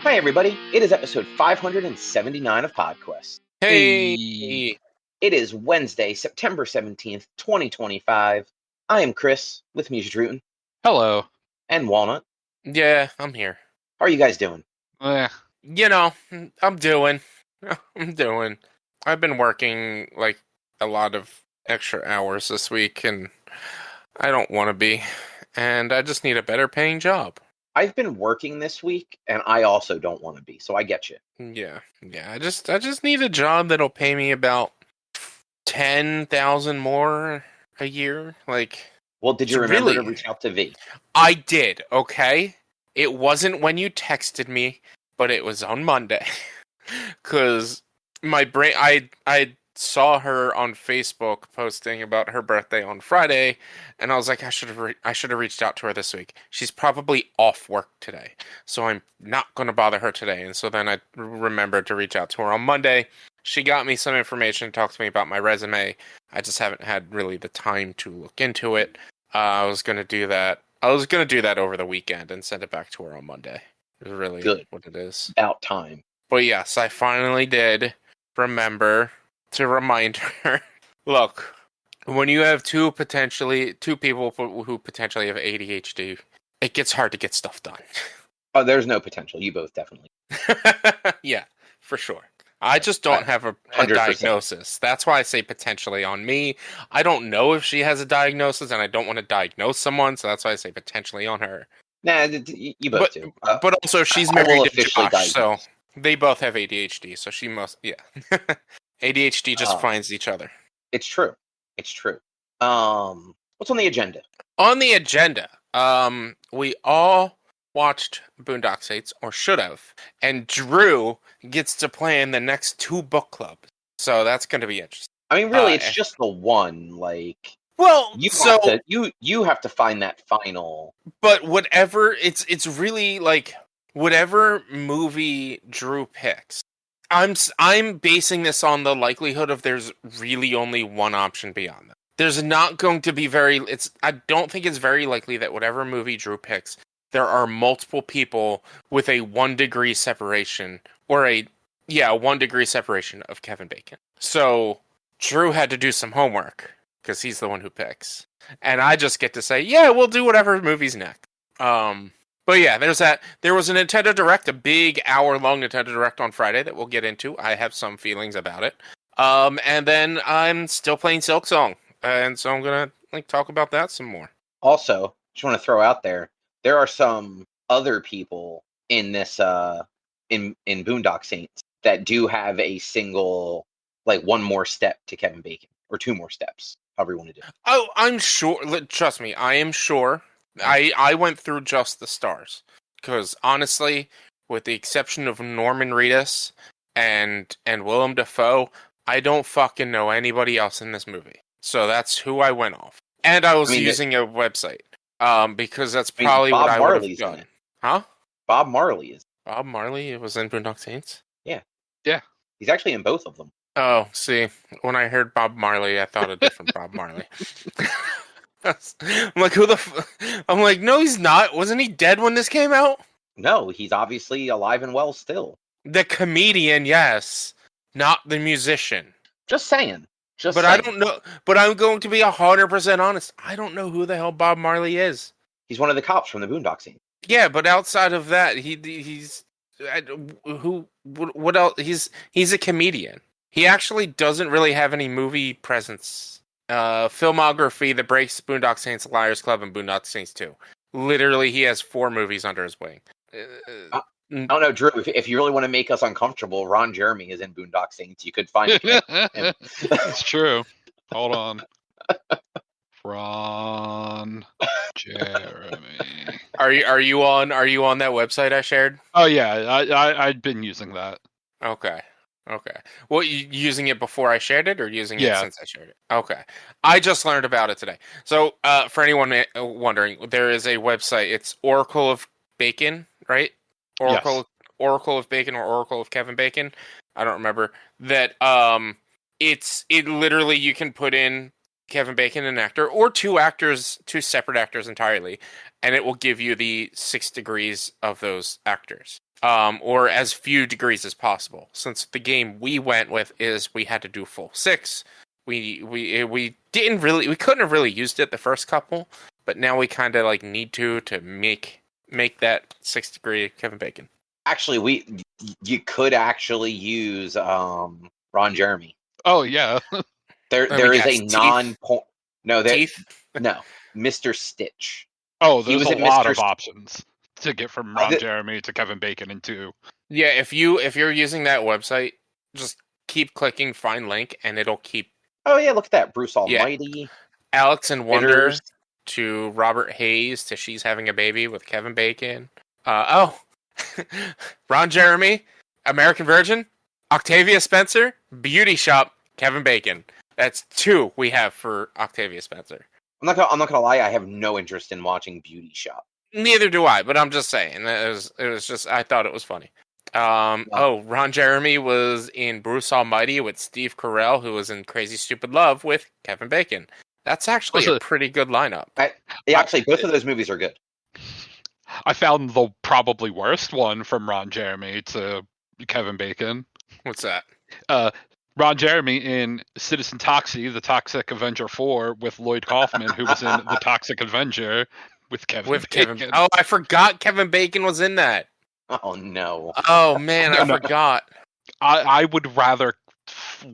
Hi, everybody. It is episode 579 of PodQuest. Hey! It is Wednesday, September 17th, 2025. I am Chris, with me is Druten Hello. and Walnut. Yeah, I'm here. How are you guys doing? You know, I'm doing. I've been working like a lot of extra hours this week, and I don't want to be. And I just need a better paying job. I've been working this week, and I also don't want to be, so I get you. Yeah. I just need a job that'll pay me about 10,000 more a year. Well, did you remember to reach out to V? I did. Okay, it wasn't when you texted me, but it was on Monday. Because my brain, I saw her on Facebook posting about her birthday on Friday, and I was like, I should have reached out to her this week. She's probably off work today, so I'm not going to bother her today. And so then I remembered to reach out to her on Monday. She got me some information, talked to me about my resume. I just haven't had really the time to look into it. I was going to do that. Over the weekend and send it back to her on Monday. Is really Good. What it is. About time. But yes, I finally did remember to remind her. Look, when you have two people who potentially have ADHD, it gets hard to get stuff done. Oh, there's no potential. You both definitely. Yeah, for sure. I just don't have a diagnosis. That's why I say potentially on me. I don't know if she has a diagnosis, and I don't want to diagnose someone, so that's why I say potentially on her. Nah, you both do. But also, she's married to Josh, so they both have ADHD, so she must, yeah. ADHD just finds each other. It's true. What's on the agenda? On the agenda, we all watched Boondock Saints, or should have, and Drew gets to play in the next two book clubs, so that's going to be interesting. I mean, really, it's just the one. Well, you have to find that final. But whatever, it's really like whatever movie Drew picks. I'm basing this on the likelihood of there's really only one option beyond that. There's not going to be I don't think it's very likely that whatever movie Drew picks, there are multiple people with a 1 degree separation, or a 1 degree separation of Kevin Bacon. So Drew had to do some homework, because he's the one who picks. And I just get to say, yeah, we'll do whatever movie's next. But yeah, there's that. There was a Nintendo Direct, a big hour-long Nintendo Direct on Friday that we'll get into. I have some feelings about it. And then I'm still playing Silksong, and so I'm gonna talk about that some more. Also, just want to throw out there are some other people in this in Boondock Saints that do have a single one more step to Kevin Bacon, or two more steps, however you want to do it. Oh, I'm sure. Trust me, I am sure. I went through just the stars, because honestly, with the exception of Norman Reedus and Willem Defoe, I don't fucking know anybody else in this movie. So that's who I went off. And I was using a website, because that's probably what I would have done. Huh? Bob Marley is. Bob Marley was in Boondock Saints? Yeah. Yeah. He's actually in both of them. Oh, see, when I heard Bob Marley, I thought a different Bob Marley. I'm like, I'm like, no, he's not. Wasn't he dead when this came out? No, he's obviously alive and well still. The comedian, yes. Not the musician. Just saying. I don't know. But I'm going to be 100% honest. I don't know who the hell Bob Marley is. He's one of the cops from the Boondock Saints. Yeah, but outside of that, he's what else? He's a comedian. He actually doesn't really have any movie presence. Filmography that breaks Boondock Saints, Liars Club, and Boondock Saints 2. Literally, he has 4 movies under his wing. I don't know, Drew. If you really want to make us uncomfortable, Ron Jeremy is in Boondock Saints. You could find him. It's true. Hold on. Ron Jeremy. Are you on that website I shared? Oh yeah, I'd been using that. Okay. Well, you using it before I shared it, or using it since I shared it? Okay. I just learned about it today. So, for anyone wondering, there is a website. It's Oracle of Bacon, right? Oracle of Bacon, or Oracle of Kevin Bacon. I don't remember that. It literally, you can put in Kevin Bacon an actor, or two separate actors entirely, and it will give you the 6 degrees of those actors, or as few degrees as possible. Since the game we went with is we had to do full 6, we couldn't have really used it the first couple, but now we kind of like need to make that 6 degree Kevin Bacon. Actually, you could actually use Ron Jeremy. Oh yeah. There is a non-point. No, Teeth. No, Mr. Stitch. Oh, He there's was a in lot Mr. of options to get from Ron Jeremy to Kevin Bacon in 2. Yeah, if you're using that website, just keep clicking find link, and it'll keep. Oh yeah, look at that, Bruce Almighty. Yeah. Alex and Wonder Bitters. to Robert Hayes to She's Having a Baby with Kevin Bacon. Ron Jeremy, American Virgin, Octavia Spencer, Beauty Shop, Kevin Bacon. That's 2 we have for Octavia Spencer. I'm not gonna lie, I have no interest in watching Beauty Shop. Neither do I, but I'm just saying. It was just, I thought it was funny. Ron Jeremy was in Bruce Almighty with Steve Carell, who was in Crazy Stupid Love with Kevin Bacon. That's actually a pretty good lineup. Actually, both of those movies are good. I found the probably worst one from Ron Jeremy to Kevin Bacon. What's that? Ron Jeremy in Citizen Toxie, The Toxic Avenger 4 with Lloyd Kaufman, who was in The Toxic Avenger with Kevin Bacon. Oh, I forgot Kevin Bacon was in that. Oh, no. Oh, man, I forgot. I would rather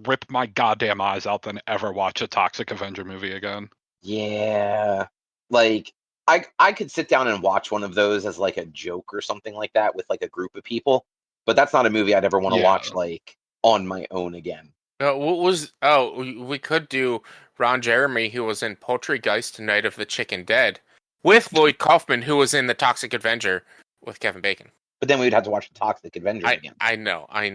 rip my goddamn eyes out than ever watch a Toxic Avenger movie again. Yeah. Like, I could sit down and watch one of those as, like, a joke or something like that with, like, a group of people, but that's not a movie I'd ever want to watch, like, on my own again. We could do Ron Jeremy, who was in Poultrygeist, Night of the Chicken Dead, with Lloyd Kaufman, who was in The Toxic Avenger with Kevin Bacon. But then we would have to watch The Toxic Avenger again. I know. I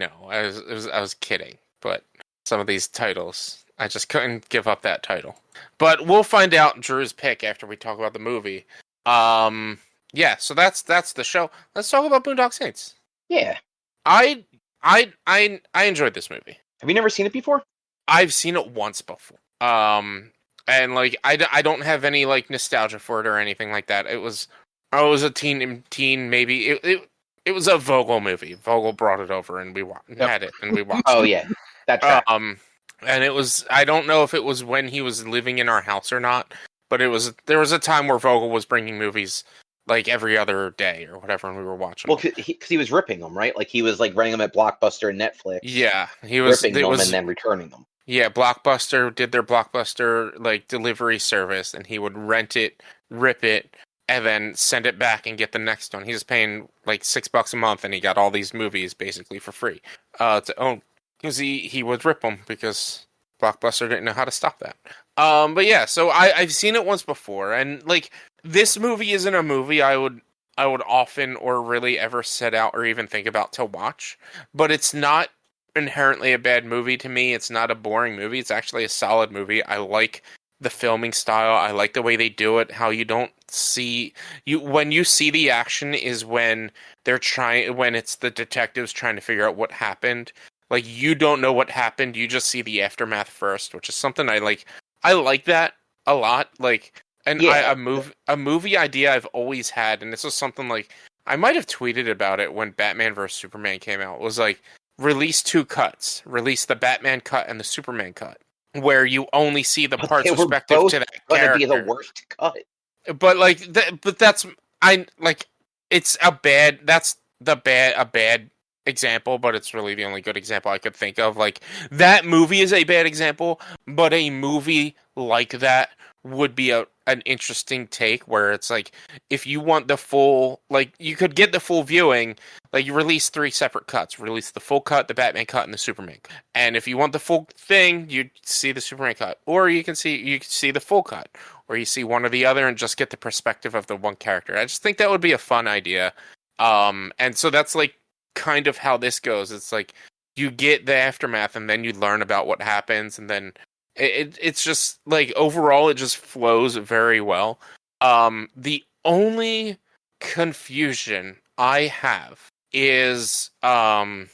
was kidding, but some of these titles, I just couldn't give up that title. But we'll find out Drew's pick after we talk about the movie. Yeah, so that's the show. Let's talk about Boondock Saints. Yeah. I enjoyed this movie. Have you never seen it before? I've seen it once before. And like I don't have any like nostalgia for it or anything like that. I was a teen maybe. It was a Vogel movie. Vogel brought it over and we had it and we watched. Oh yeah, that's right. And it was, I don't know if it was when he was living in our house or not, but there was a time where Vogel was bringing movies like every other day or whatever, and we were watching. Well, because he was ripping them, right? Like he was like renting them at Blockbuster and Netflix. Yeah, he was ripping them and then returning them. Yeah, Blockbuster did their Blockbuster like delivery service, and he would rent it, rip it, and then send it back and get the next one. He was paying like $6 a month, and he got all these movies basically for free to own, because he would rip them because Blockbuster didn't know how to stop that. But yeah, so I've seen it once before, and like this movie isn't a movie I would often or really ever set out or even think about to watch, but it's not inherently a bad movie to me. It's not a boring movie. It's actually a solid movie. I like the filming style. I like the way they do it. How you don't see when you see the action is when when it's the detectives trying to figure out what happened. Like you don't know what happened. You just see the aftermath first, which is something I like. I like that a lot. Like, and yeah. A movie idea I've always had, and this was something like I might have tweeted about it when Batman vs Superman came out. Was like release 2 cuts, release the Batman cut and the Superman cut, where you only see the parts respective to that character. Be the worst cut. But like, that's it's a bad example, but it's really the only good example I could think of. Like that movie is a bad example, but a movie like that would be an interesting take where it's like if you want the full, like you could get the full viewing, like you release 3 separate cuts, release the full cut, the Batman cut, and the Superman cut. And if you want the full thing, you see the Superman cut, or you can see the full cut, or you see one or the other and just get the perspective of the one character. I just think that would be a fun idea. And so that's like kind of how this goes. It's like you get the aftermath and then you learn about what happens, and then it's just like overall it just flows very well. The only confusion I have is Billy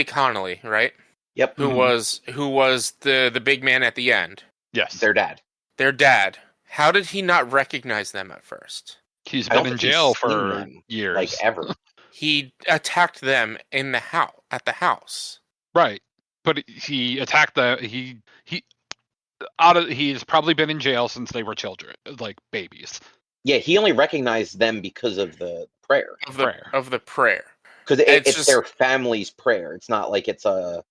Connolly, right? Yep. who was the big man at the end. Yes. Their dad. Their dad. How did he not recognize them at first? He's I don't been in think he's jail seen for them, years. like ever. He attacked them in the house at the house. Right. But he attacked he's probably been in jail since they were children, like babies. Yeah, he only recognized them because of the prayer. Of the prayer. Because it's just their family's prayer. It's not like it's a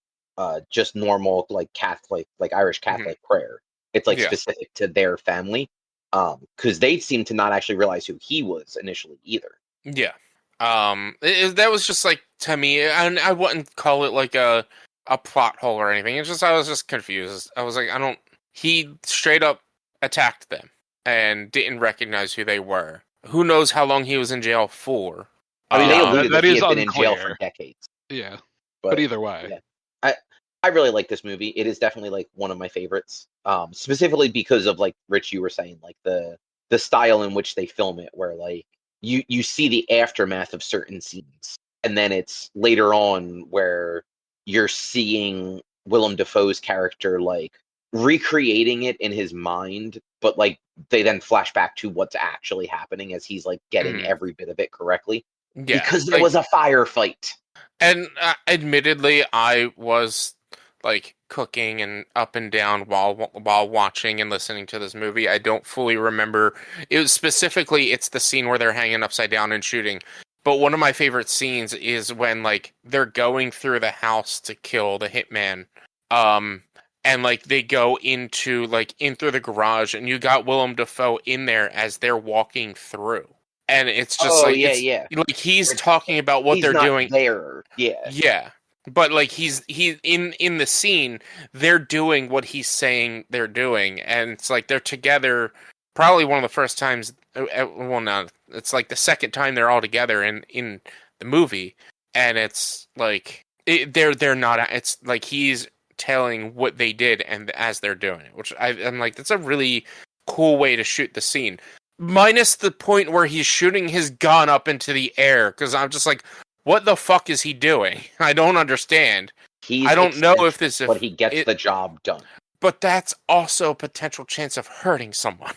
just normal like Catholic, like Irish Catholic prayer. It's like specific to their family. Because they seem to not actually realize who he was initially either. Yeah. That was just like, to me, and I wouldn't call it like a plot hole or anything. It's just, I was just confused. I was like, he straight up attacked them and didn't recognize who they were. Who knows how long he was in jail for? I mean, they alluded that he is had been in jail unclear. for decades. Yeah. But either way. Yeah. I really like this movie. It is definitely like one of my favorites. Specifically because of, like Rich, you were saying, like the style in which they film it, where like you see the aftermath of certain scenes, and then it's later on where you're seeing Willem Defoe's character like recreating it in his mind, but like they then flash back to what's actually happening as he's like getting every bit of it correctly. Yeah, because there was a firefight. And admittedly, I was like cooking and up and down while watching and listening to this movie. I don't fully remember. It's the scene where they're hanging upside down and shooting. But one of my favorite scenes is when like they're going through the house to kill the hitman. And like they go into the garage, and you got Willem Defoe in there as they're walking through. And it's just like he's talking about what they're doing there. Yeah. But like he's in the scene, they're doing what he's saying they're doing, and it's like they're together. Probably one of the first times. Well, no, it's like the second time they're all together in the movie, and it's like they're not. It's like he's telling what they did, and as they're doing it, which I'm like, that's a really cool way to shoot the scene. Minus the point where he's shooting his gun up into the air, because I'm just like, what the fuck is he doing? I don't understand. I don't know if this... But he gets the job done. But that's also a potential chance of hurting someone.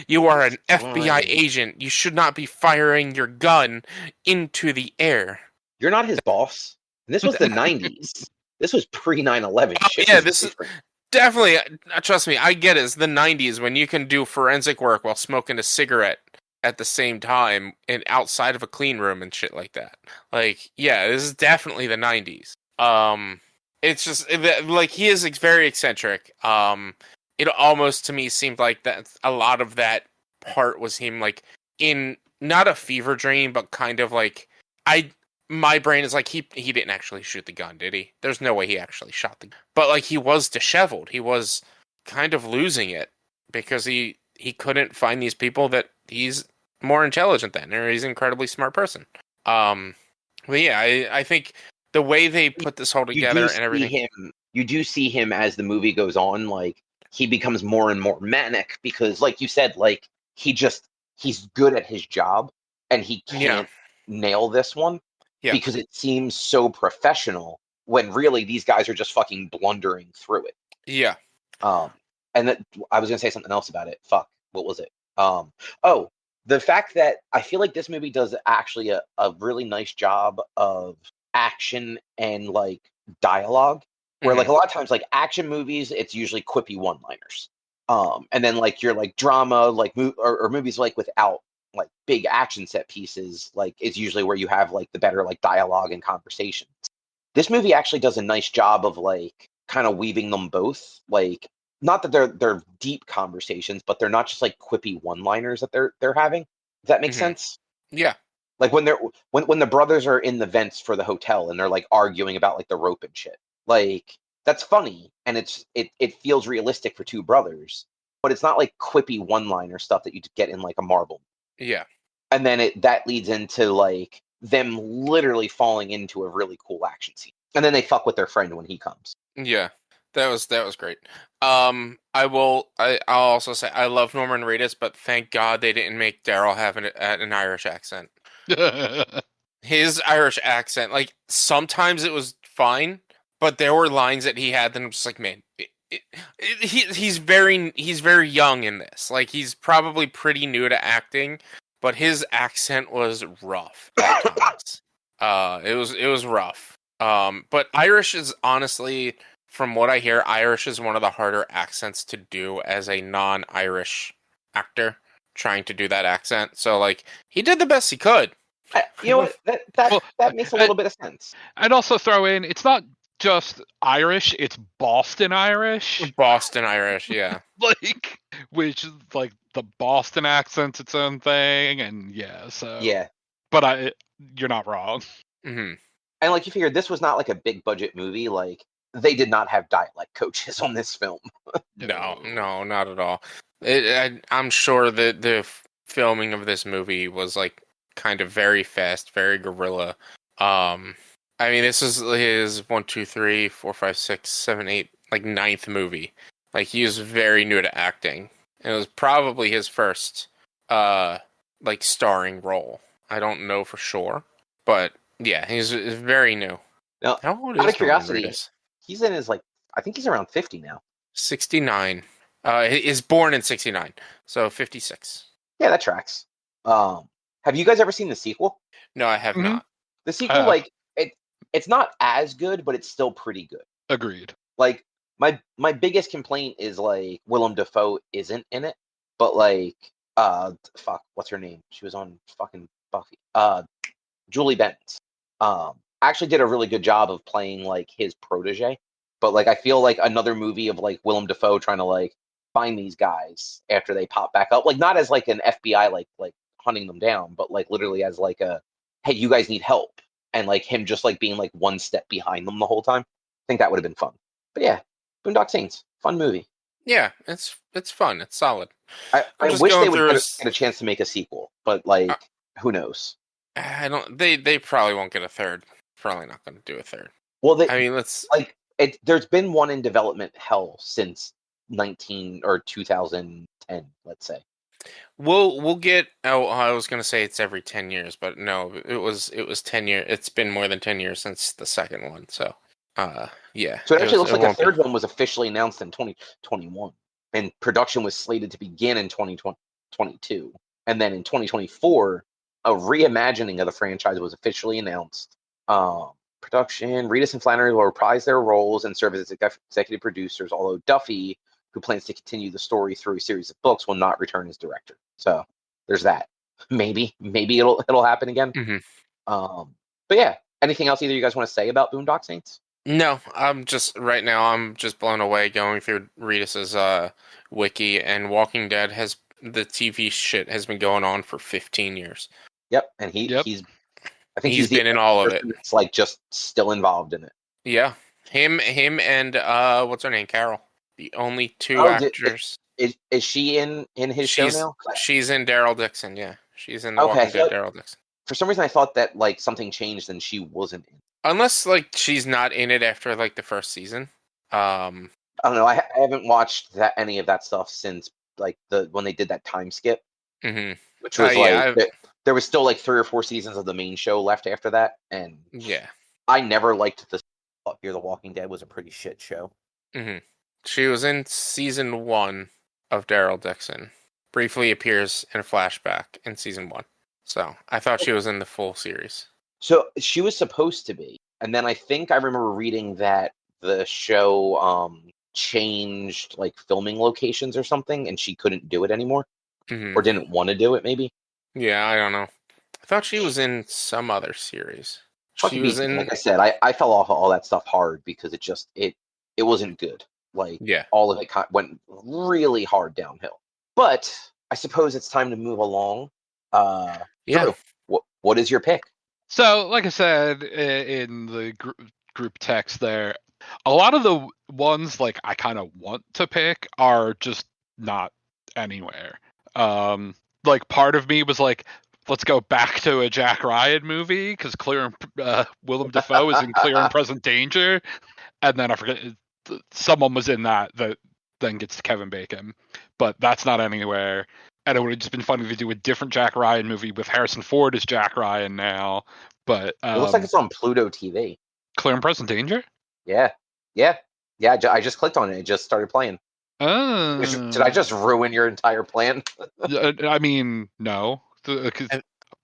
You are an FBI agent. You should not be firing your gun into the air. You're not his boss. And this was the 90s. This was pre-9/11. Yeah, this is... Definitely, trust me, I get it. It's the 90s when you can do forensic work while smoking a cigarette at the same time and outside of a clean room and shit like that. Like, yeah, this is definitely the 90s. It's just like he is very eccentric. It almost to me seemed like that a lot of that part was him like in not a fever dream, but kind of like my brain is like he didn't actually shoot the gun, did he? There's no way he actually shot the gun. But like he was disheveled. He was kind of losing it because he couldn't find these people that he's more intelligent than, or he's an incredibly smart person. But yeah, I think the way they put this whole together and everything. You do see him as the movie goes on, like he becomes more and more manic because, like you said, like he's good at his job and he can't nail this one because it seems so professional when really these guys are just fucking blundering through it. Yeah. And that I was gonna say something else about it. Fuck, what was it? The fact that I feel like this movie does actually a really nice job of action and like dialogue, where like a lot of times like action movies, it's usually quippy one-liners. And then like your like drama, like or movies like without like big action set pieces, like is usually where you have like the better like dialogue and conversations. This movie actually does a nice job of like kind of weaving them both, like not that they're deep conversations, but they're not just like quippy one-liners that they're having. Does that make sense? Yeah. Like when the brothers are in the vents for the hotel and they're like arguing about like the rope and shit. Like that's funny and it feels realistic for two brothers, but it's not like quippy one-liner stuff that you get in like a Marvel. Yeah. And then that leads into like them literally falling into a really cool action scene. And then they fuck with their friend when he comes. Yeah. That was great. I'll also say I love Norman Reedus, but thank God they didn't make Daryl have an Irish accent. His Irish accent, like sometimes it was fine, but there were lines that he had that I'm just like, man, he's very young in this. Like, he's probably pretty new to acting, but his accent was rough at times. It was rough. But Irish is honestly, from what I hear, Irish is one of the harder accents to do as a non-Irish actor trying to do that accent. So, like, he did the best he could. You know what? That makes a little bit of sense. I'd also throw in, it's not just Irish, it's Boston Irish. Boston Irish, yeah. Like, which is like the Boston accent's its own thing, and so. Yeah. But you're not wrong. Mm-hmm. And like, you figure this was not like a big budget movie. Like, they did not have dialect coaches on this film. No, not at all. I'm sure that the filming of this movie was like kind of very fast, very guerrilla. I mean, this is his 1, 2, 3, 4, 5, 6, 7, 8, like 9th movie. Like, he was very new to acting. And it was probably his first, like, starring role. I don't know for sure, but yeah, he's very new. Now, how old out is of curiosity, Reedus? He's in his, like, I think he's around 50 now. 69. He is born in 69, so 56. Yeah, that tracks. Have you guys ever seen the sequel? No, I have not. The sequel, like, it's not as good, but it's still pretty good. Agreed. Like, my biggest complaint is, like, Willem Defoe isn't in it, but, like, what's her name? She was on fucking Buffy. Julie Benz. Actually did a really good job of playing, like, his protege. But, like, I feel like another movie of, like, Willem Defoe trying to, like, find these guys after they pop back up. Like, not as, like, an FBI, like hunting them down, but, like, literally as, like, a, hey, you guys need help. And, like, him just, like, being, like, one step behind them the whole time. I think that would have been fun. But, yeah, Boondock Saints. Fun movie. Yeah, it's fun. It's solid. I wish they would get a chance to make a sequel, but, like, who knows? I don't. They probably won't get a third. Probably not going to do a third. Well, I mean, let's like there's been one in development since 2010, let's say. We'll get. Oh, I was going to say it's every 10 years, but no, it was 10 years. It's been more than 10 years since the second one. So, yeah. So it actually looks like a third one was officially announced in 2021, and production was slated to begin in 2022, and then in 2024, a reimagining of the franchise was officially announced. Production, Reedus and Flannery will reprise their roles and serve as executive producers, although Duffy, who plans to continue the story through a series of books, will not return as director. So there's that. Maybe it'll happen again. Mm-hmm. But yeah, anything else either you guys want to say about Boondock Saints? No, I'm just blown away going through Reedus's wiki, and Walking Dead the TV shit has been going on for 15 years. Yep, and I think he's been in all of it. It's like just still involved in it. Yeah, him, and what's her name, Carol, the only two actors. Is she in his show now? She's in Daryl Dixon. Yeah, she's in the Walking Dead Daryl Dixon. For some reason, I thought that like something changed and she wasn't in. Unless like she's not in it after like the first season. I don't know. I haven't watched any of that stuff since like when they did that time skip, which was there was still like 3 or 4 seasons of the main show left after that, and yeah, I never liked the Fear the Walking Dead was a pretty shit show. Mm-hmm. She was in season 1 of Daryl Dixon. Briefly appears in a flashback in season 1. So I thought she was in the full series. So she was supposed to be, and then I think I remember reading that the show changed like filming locations or something, and she couldn't do it anymore, or didn't want to do it. Maybe. Yeah, I don't know. I thought she was in some other series. She was in. Like I said, I fell off of all that stuff hard because it wasn't good. Like all of it went really hard downhill. But I suppose it's time to move along. Drew, what is your pick? So, like I said in the group text there, a lot of the ones like I kind of want to pick are just not anywhere. Like part of me was like, let's go back to a Jack Ryan movie because Willem Defoe is in Clear and Present Danger, and then I forget someone was in that then gets to Kevin Bacon, but that's not anywhere. And it would have just been funny to do a different Jack Ryan movie with Harrison Ford as Jack Ryan now. But it looks like it's on Pluto TV. Clear and Present Danger? Yeah. I just clicked on it. It just started playing. Did I just ruin your entire plan? I mean, no.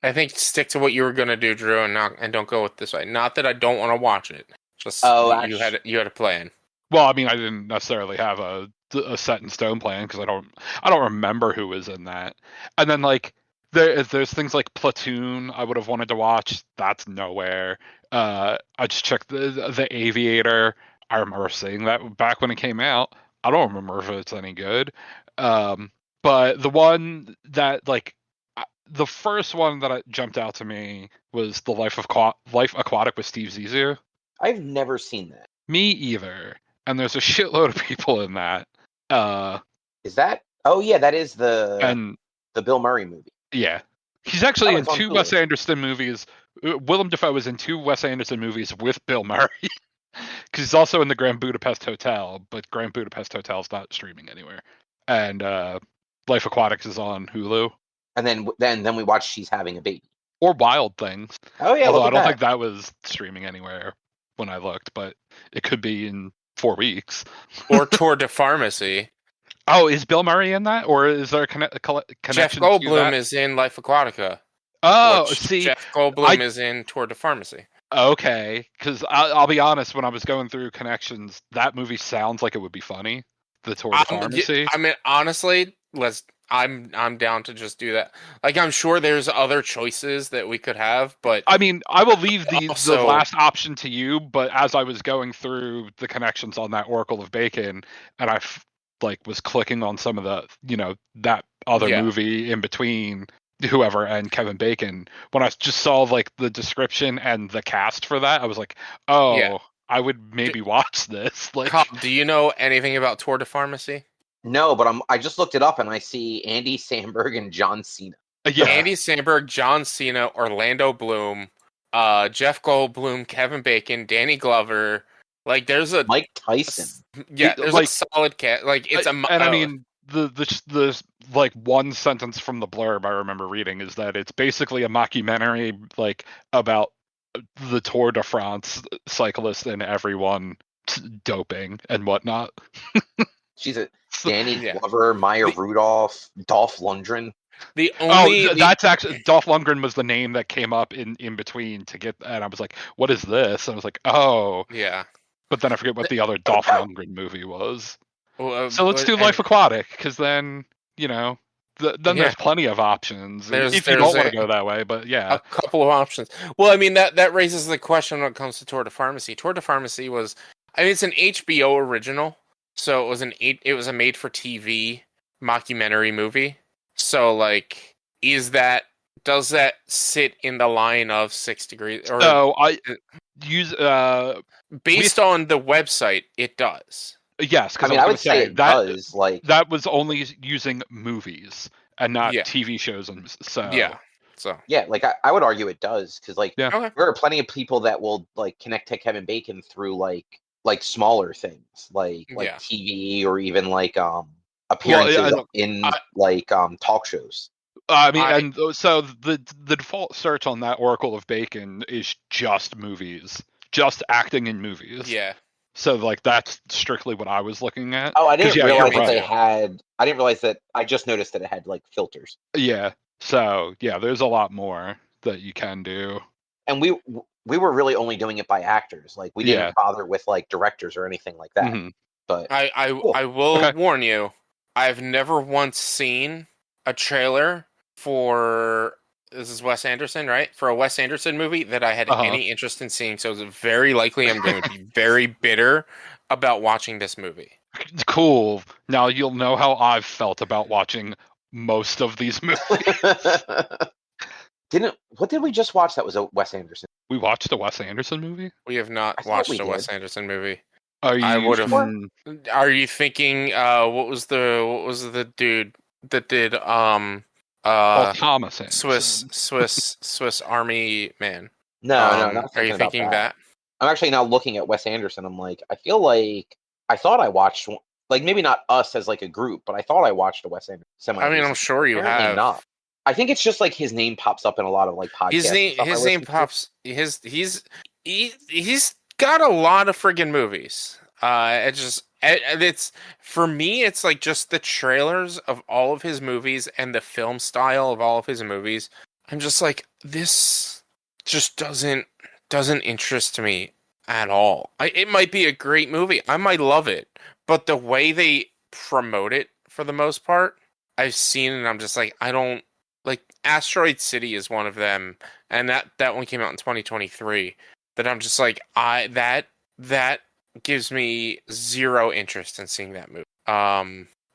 I think stick to what you were going to do, Drew, and don't go with this way. Not that I don't want to watch it. Just you had a plan. Well, I mean, I didn't necessarily have a set in stone plan because I don't remember who was in that. And then like there's things like Platoon I would have wanted to watch. That's nowhere. I just checked the Aviator. I remember seeing that back when it came out. I don't remember if it's any good. But the one that like the first one that jumped out to me was the Life Aquatic with Steve Zissou. I've never seen that. Me either. And there's a shitload of people in that. Is that? Oh yeah, that is the Bill Murray movie. Yeah, he's actually in two Wes Anderson movies. Willem Defoe is in two Wes Anderson movies with Bill Murray, because he's also in the Grand Budapest Hotel. But Grand Budapest Hotel is not streaming anywhere. And Life Aquatic is on Hulu. And then we watched She's Having a Baby or Wild Things. Oh yeah, although I don't think that was streaming anywhere when I looked, but it could be in 4 weeks. Or Tour de Pharmacy. Oh, is Bill Murray in that, or is there a connection? Jeff Goldblum is in Life Aquatica. Oh, see, Jeff Goldblum is in Tour de Pharmacy. Okay, because I'll be honest, when I was going through connections, that movie sounds like it would be funny. The Tour de Pharmacy. I mean, honestly, I'm down to just do that. Like, I'm sure there's other choices that we could have, but I mean, I will leave the last option to you. But as I was going through the connections on that Oracle of Bacon, and I was clicking on some of the that other movie in between whoever and Kevin Bacon, when I just saw like the description and the cast for that, I was like, oh, I would maybe watch this. Like, do you know anything about Tour de Pharmacy? No, but I just looked it up and I see Andy Samberg and John Cena. Yeah, Andy Samberg, John Cena, Orlando Bloom, Jeff Goldblum, Kevin Bacon, Danny Glover. Like, there's a Mike Tyson. There's a solid cat. Like, it's and I mean the like one sentence from the blurb I remember reading is that it's basically a mockumentary like about the Tour de France cyclists and everyone doping and whatnot. She's a Danny Glover, Maya Rudolph, Dolph Lundgren. That's actually Dolph Lundgren was the name that came up in between to get, and I was like, "What is this?" And I was like, "Oh, yeah." But then I forget what the other Dolph Lundgren movie was. Well, so let's do Life Aquatic, because then there's plenty of options if you don't want to go that way. But a couple of options. Well, I mean that raises the question when it comes to Tour de Pharmacy. Tour de Pharmacy was, I mean, it's an HBO original. So it was a made-for-TV mockumentary movie. So, like, does that sit in the line of 6 Degrees? Or no, I use based on the website, it does. Yes, because I would say it does. Like, that was only using movies and not TV shows, and so like I would argue it does, because there are plenty of people that will like connect to Kevin Bacon through like smaller things like TV or even like appearances in talk shows. I mean, and so the default search on that Oracle of Bacon is just movies, just acting in movies. Yeah. So like that's strictly what I was looking at. Oh, I didn't realize that they had. I didn't realize that. I just noticed that it had like filters. Yeah. So there's a lot more that you can do. And we were really only doing it by actors. Like, we didn't bother with like directors or anything like that. Mm-hmm. But I will warn you, I've never once seen a trailer for, this is Wes Anderson, right? For a Wes Anderson movie that I had any interest in seeing. So it's very likely I'm going to be very bitter about watching this movie. Cool. Now you'll know how I've felt about watching most of these movies. What did we just watch that was a Wes Anderson? We watched a Wes Anderson movie? We have not watched a Wes Anderson movie. Are you thinking what was the dude that did Paul Thomas Swiss Army Man? No, not are you thinking that? I'm actually now looking at Wes Anderson. I'm like, I feel like I thought I watched, like, maybe not us as like a group, but I thought I watched a Wes Anderson. I mean, I'm sure you have. Not. I think it's just like his name pops up in a lot of like podcasts. His name pops. He's got a lot of friggin' movies. It's for me. It's like just the trailers of all of his movies and the film style of all of his movies. I'm just like, this just doesn't interest me at all. It might be a great movie. I might love it, but the way they promote it, for the most part, I've seen it and I'm just like, I don't like. Asteroid City is one of them, and that one came out in 2023. That I'm just like, that gives me zero interest in seeing that movie.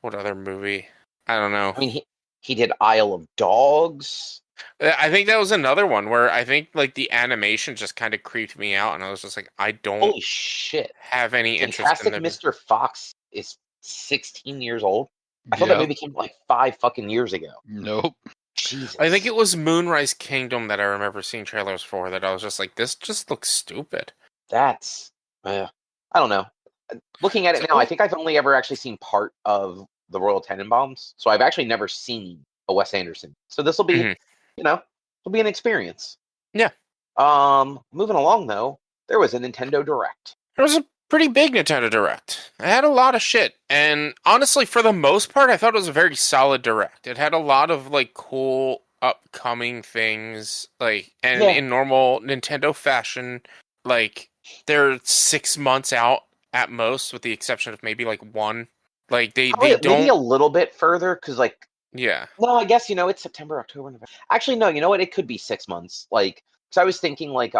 What other movie? I don't know. I mean, he did Isle of Dogs. I think that was another one where I think like the animation just kind of creeped me out, and I was just like, I don't Holy shit! have any interest Fantastic in the Mr. Fox is 16 years old. I thought that movie came like 5 fucking years ago. Nope. Jesus. I think it was Moonrise Kingdom that I remember seeing trailers for that I was just like, this just looks stupid. That's I don't know. Looking at it now, I think I've only ever actually seen part of the Royal Tenenbaums, so I've actually never seen a Wes Anderson. So this will be, it'll be an experience. Yeah. Moving along though, there was a Nintendo Direct. There was a pretty big Nintendo Direct. It had a lot of shit, and honestly, for the most part, I thought it was a very solid Direct. It had a lot of like cool upcoming things, like, and in normal Nintendo fashion, like they're 6 months out at most, with the exception of maybe like one. Like they don't maybe a little bit further because like yeah. No, I guess it's September, October, November. Actually, no. You know what? It could be 6 months. Like, because I was thinking like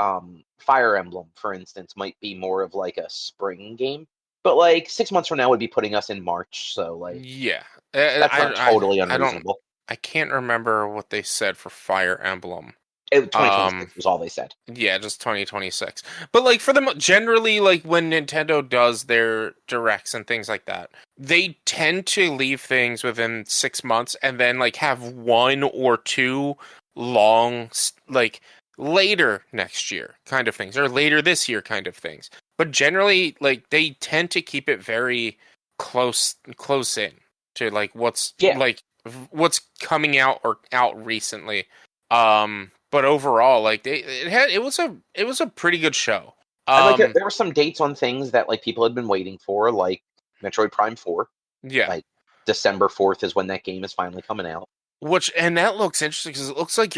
Fire Emblem, for instance, might be more of like a spring game. But like 6 months from now would be putting us in March. So like, yeah, that's not totally unreasonable. I can't remember what they said for Fire Emblem. 2026 was all they said. Yeah, just 2026. But like for them, generally, like when Nintendo does their directs and things like that, they tend to leave things within 6 months and then like have 1 or 2 long, like later next year kind of things, or later this year kind of things. But generally, like they tend to keep it very close in to like what's coming out or out recently. But overall, like it was a pretty good show. And like there were some dates on things that like people had been waiting for, like Metroid Prime 4. Yeah, like December 4th is when that game is finally coming out. And that looks interesting because it looks like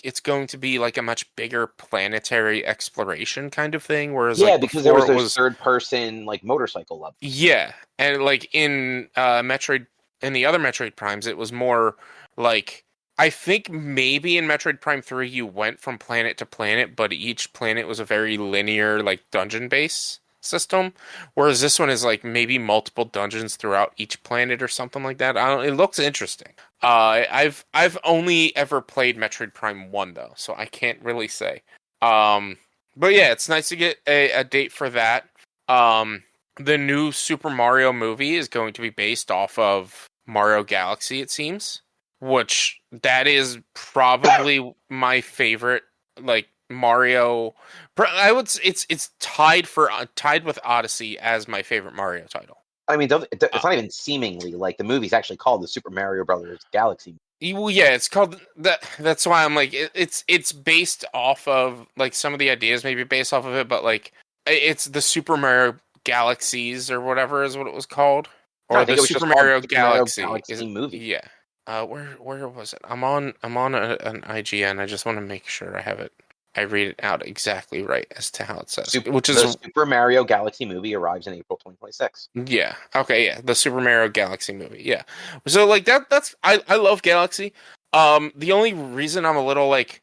it's going to be like a much bigger planetary exploration kind of thing. Whereas because there was those third person like motorcycle level. Yeah, and like in Metroid, in the other Metroid Primes, it was more like. I think maybe in Metroid Prime 3 you went from planet to planet, but each planet was a very linear, like, dungeon-based system. Whereas this one is, like, maybe multiple dungeons throughout each planet or something like that. It looks interesting. I've only ever played Metroid Prime 1, though, so I can't really say. But yeah, it's nice to get a date for that. The new Super Mario movie is going to be based off of Mario Galaxy, it seems. Which that is probably my favorite, like Mario. I would. It's tied with Odyssey as my favorite Mario title. I mean, it's not even seemingly like the movie's actually called the Super Mario Brothers Galaxy. Well, yeah, it's called that. That's why I'm like it's based off of like some of the ideas, maybe based off of it, but like it's the Super Mario Galaxies or whatever is what it was called, or the Super Mario Galaxy movie. Yeah. Where was it? I'm on an IGN. I just want to make sure I have it. I read it out exactly right as to how it says. The Super Mario Galaxy movie arrives in April 2026. Yeah. Okay. Yeah. The Super Mario Galaxy movie. Yeah. So like that's I love Galaxy. The only reason I'm a little like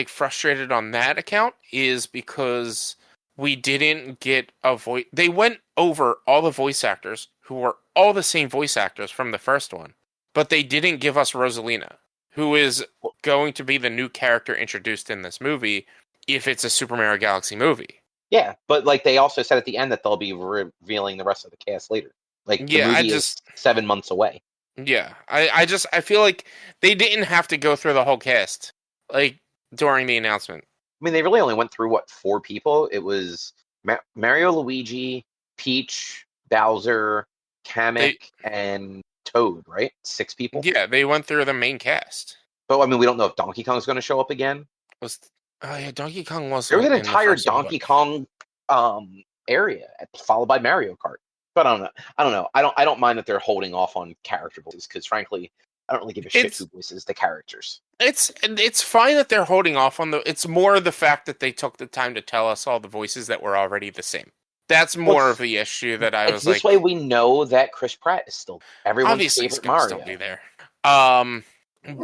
frustrated on that account is because we didn't get a voice. They went over all the voice actors who were all the same voice actors from the first one. But they didn't give us Rosalina, who is going to be the new character introduced in this movie if it's a Super Mario Galaxy movie. Yeah, but like they also said at the end that they'll be revealing the rest of the cast later. Like the movie is 7 months away. Yeah, I feel like they didn't have to go through the whole cast like during the announcement. I mean, they really only went through 4 people. It was Mario, Luigi, Peach, Bowser, Kamek, and Toad, right? 6 people. Yeah, they went through the main cast. But I mean, we don't know if Donkey Kong's going to show up again. Oh yeah, Donkey Kong was There was an in the entire first one, Donkey Kong area followed by Mario Kart. But I don't know. I don't mind that they're holding off on character voices because frankly, I don't really give a shit who voices the characters. It's fine that they're holding off on it's more the fact that they took the time to tell us all the voices that were already the same. That's more of the issue that I was this way we know that Chris Pratt is still everyone's obviously favorite gonna Mario. still be there.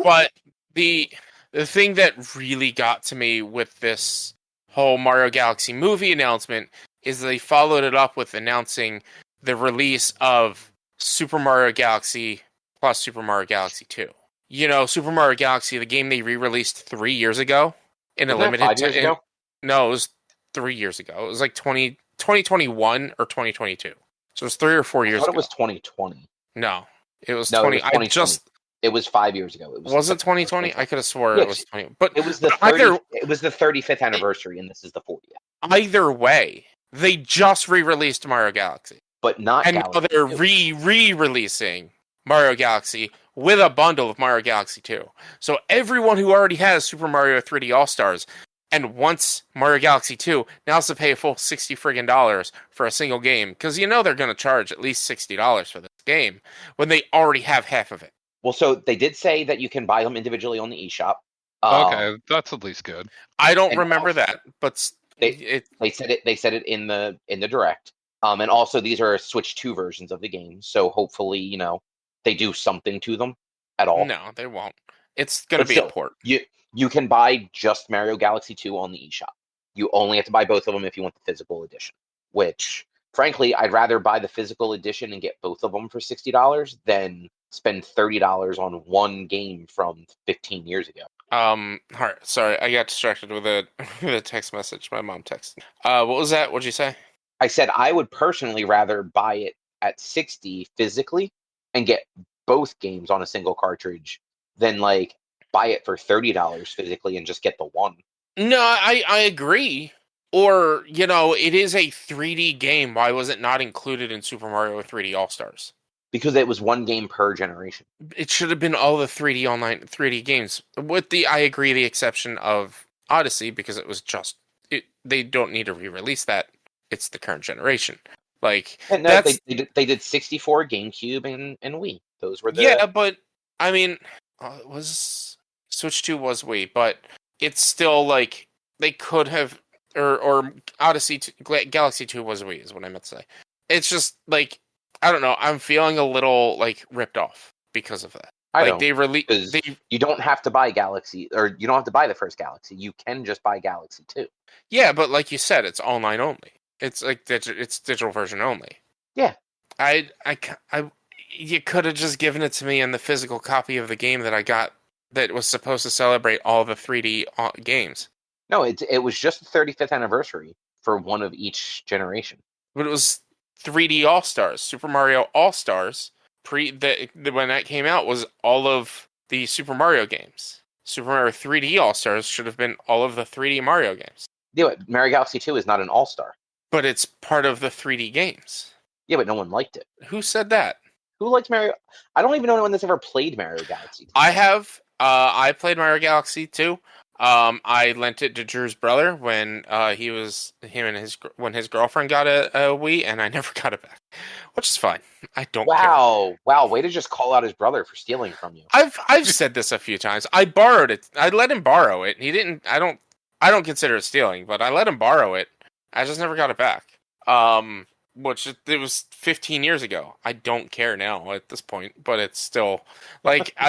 But the thing that really got to me with this whole Mario Galaxy movie announcement is they followed it up with announcing the release of Super Mario Galaxy plus Super Mario Galaxy 2. You know, Super Mario Galaxy, the game they re-released 3 years ago in a limited 5 years ago? No, it was 3 years ago. It was like 2021 or 2022. So it was 3 or 4 years ago. I thought it was 2020. No, it was no, 20. It was 2020. It was 5 years ago. Was it 2020? I could have swore it was 20. But it was the 35th anniversary, and this is the 40th. Either way, they just re-released Mario Galaxy, but not. And now they're re-releasing Mario Galaxy with a bundle of Mario Galaxy 2. So everyone who already has Super Mario 3D All Stars and wants Mario Galaxy 2 now has to pay a full $60 for a single game because you know they're going to charge at least $60 for this game when they already have half of it. Well, so they did say that you can buy them individually on the eShop. Okay, that's at least good. I don't remember that, but they said it. They said it in the direct. And also these are Switch 2 versions of the game, so hopefully they do something to them at all. No, they won't. It's going to be a port. You can buy just Mario Galaxy 2 on the eShop. You only have to buy both of them if you want the physical edition. Which, frankly, I'd rather buy the physical edition and get both of them for $60 than spend $30 on one game from 15 years ago. Sorry, I got distracted with a text message. My mom texted. What was that? What'd you say? I said I would personally rather buy it at $60 physically and get both games on a single cartridge than buy it for $30 physically and just get the one. No, I agree. Or, it is a 3D game. Why was it not included in Super Mario 3D All Stars? Because it was one game per generation. It should have been all the 3D online 3D games. I agree, the exception of Odyssey, because it was just they don't need to re-release that. It's the current generation. They did 64 GameCube and Wii. Those were the... Yeah, but I mean, was Switch 2 was Wii, but it's still they could have or Odyssey Galaxy 2 was Wii is what I meant to say. It's just I don't know. I'm feeling a little ripped off because of that. You don't have to buy Galaxy, or you don't have to buy the first Galaxy. You can just buy Galaxy 2. Yeah, but like you said, it's online only. It's it's digital version only. Yeah. You could have just given it to me in the physical copy of the game that I got that was supposed to celebrate all the 3D games. No, it was just the 35th anniversary for one of each generation. But it was 3D All Stars, Super Mario All Stars. When that came out was all of the Super Mario games. Super Mario 3D All Stars should have been all of the 3D Mario games. Yeah, but Mario Galaxy 2 is not an All-Star. But it's part of the 3D games. Yeah, but no one liked it. Who said that? Who liked Mario? I don't even know anyone that's ever played Mario Galaxy 2. I have. I played Mario Galaxy 2. I lent it to Drew's brother when when his girlfriend got a Wii, and I never got it back, which is fine. I don't care. Wow, way to just call out his brother for stealing from you. I've said this a few times. I borrowed it. I let him borrow it. He didn't. I don't consider it stealing, but I let him borrow it. I just never got it back. Which it was 15 years ago. I don't care now at this point, but it's still like I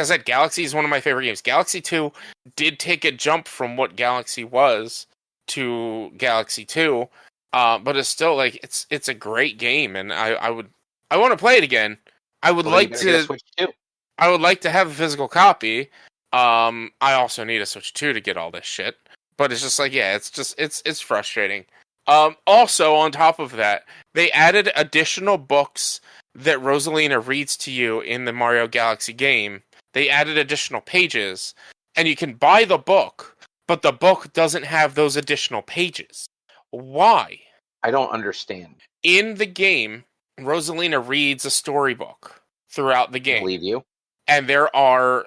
said, Galaxy is one of my favorite games. Galaxy 2 did take a jump from what Galaxy was to Galaxy 2, but it's still it's a great game, and I want to play it again. I would like to Switch 2. I would like to have a physical copy. I also need a Switch 2 to get all this shit, but it's just it's frustrating. Also, on top of that, they added additional books that Rosalina reads to you in the Mario Galaxy game. They added additional pages, and you can buy the book, but the book doesn't have those additional pages. Why? I don't understand. In the game, Rosalina reads a storybook throughout the game. I believe you. and there are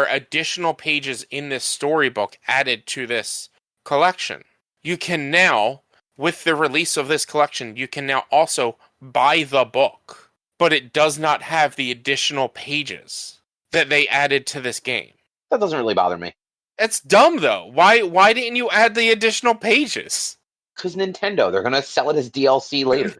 additional pages in this storybook added to this collection. You can now, with the release of this collection, you can now also buy the book, but it does not have the additional pages that they added to this game. That doesn't really bother me. It's dumb though. Why didn't you add the additional pages? Because Nintendo, they're gonna sell it as DLC later.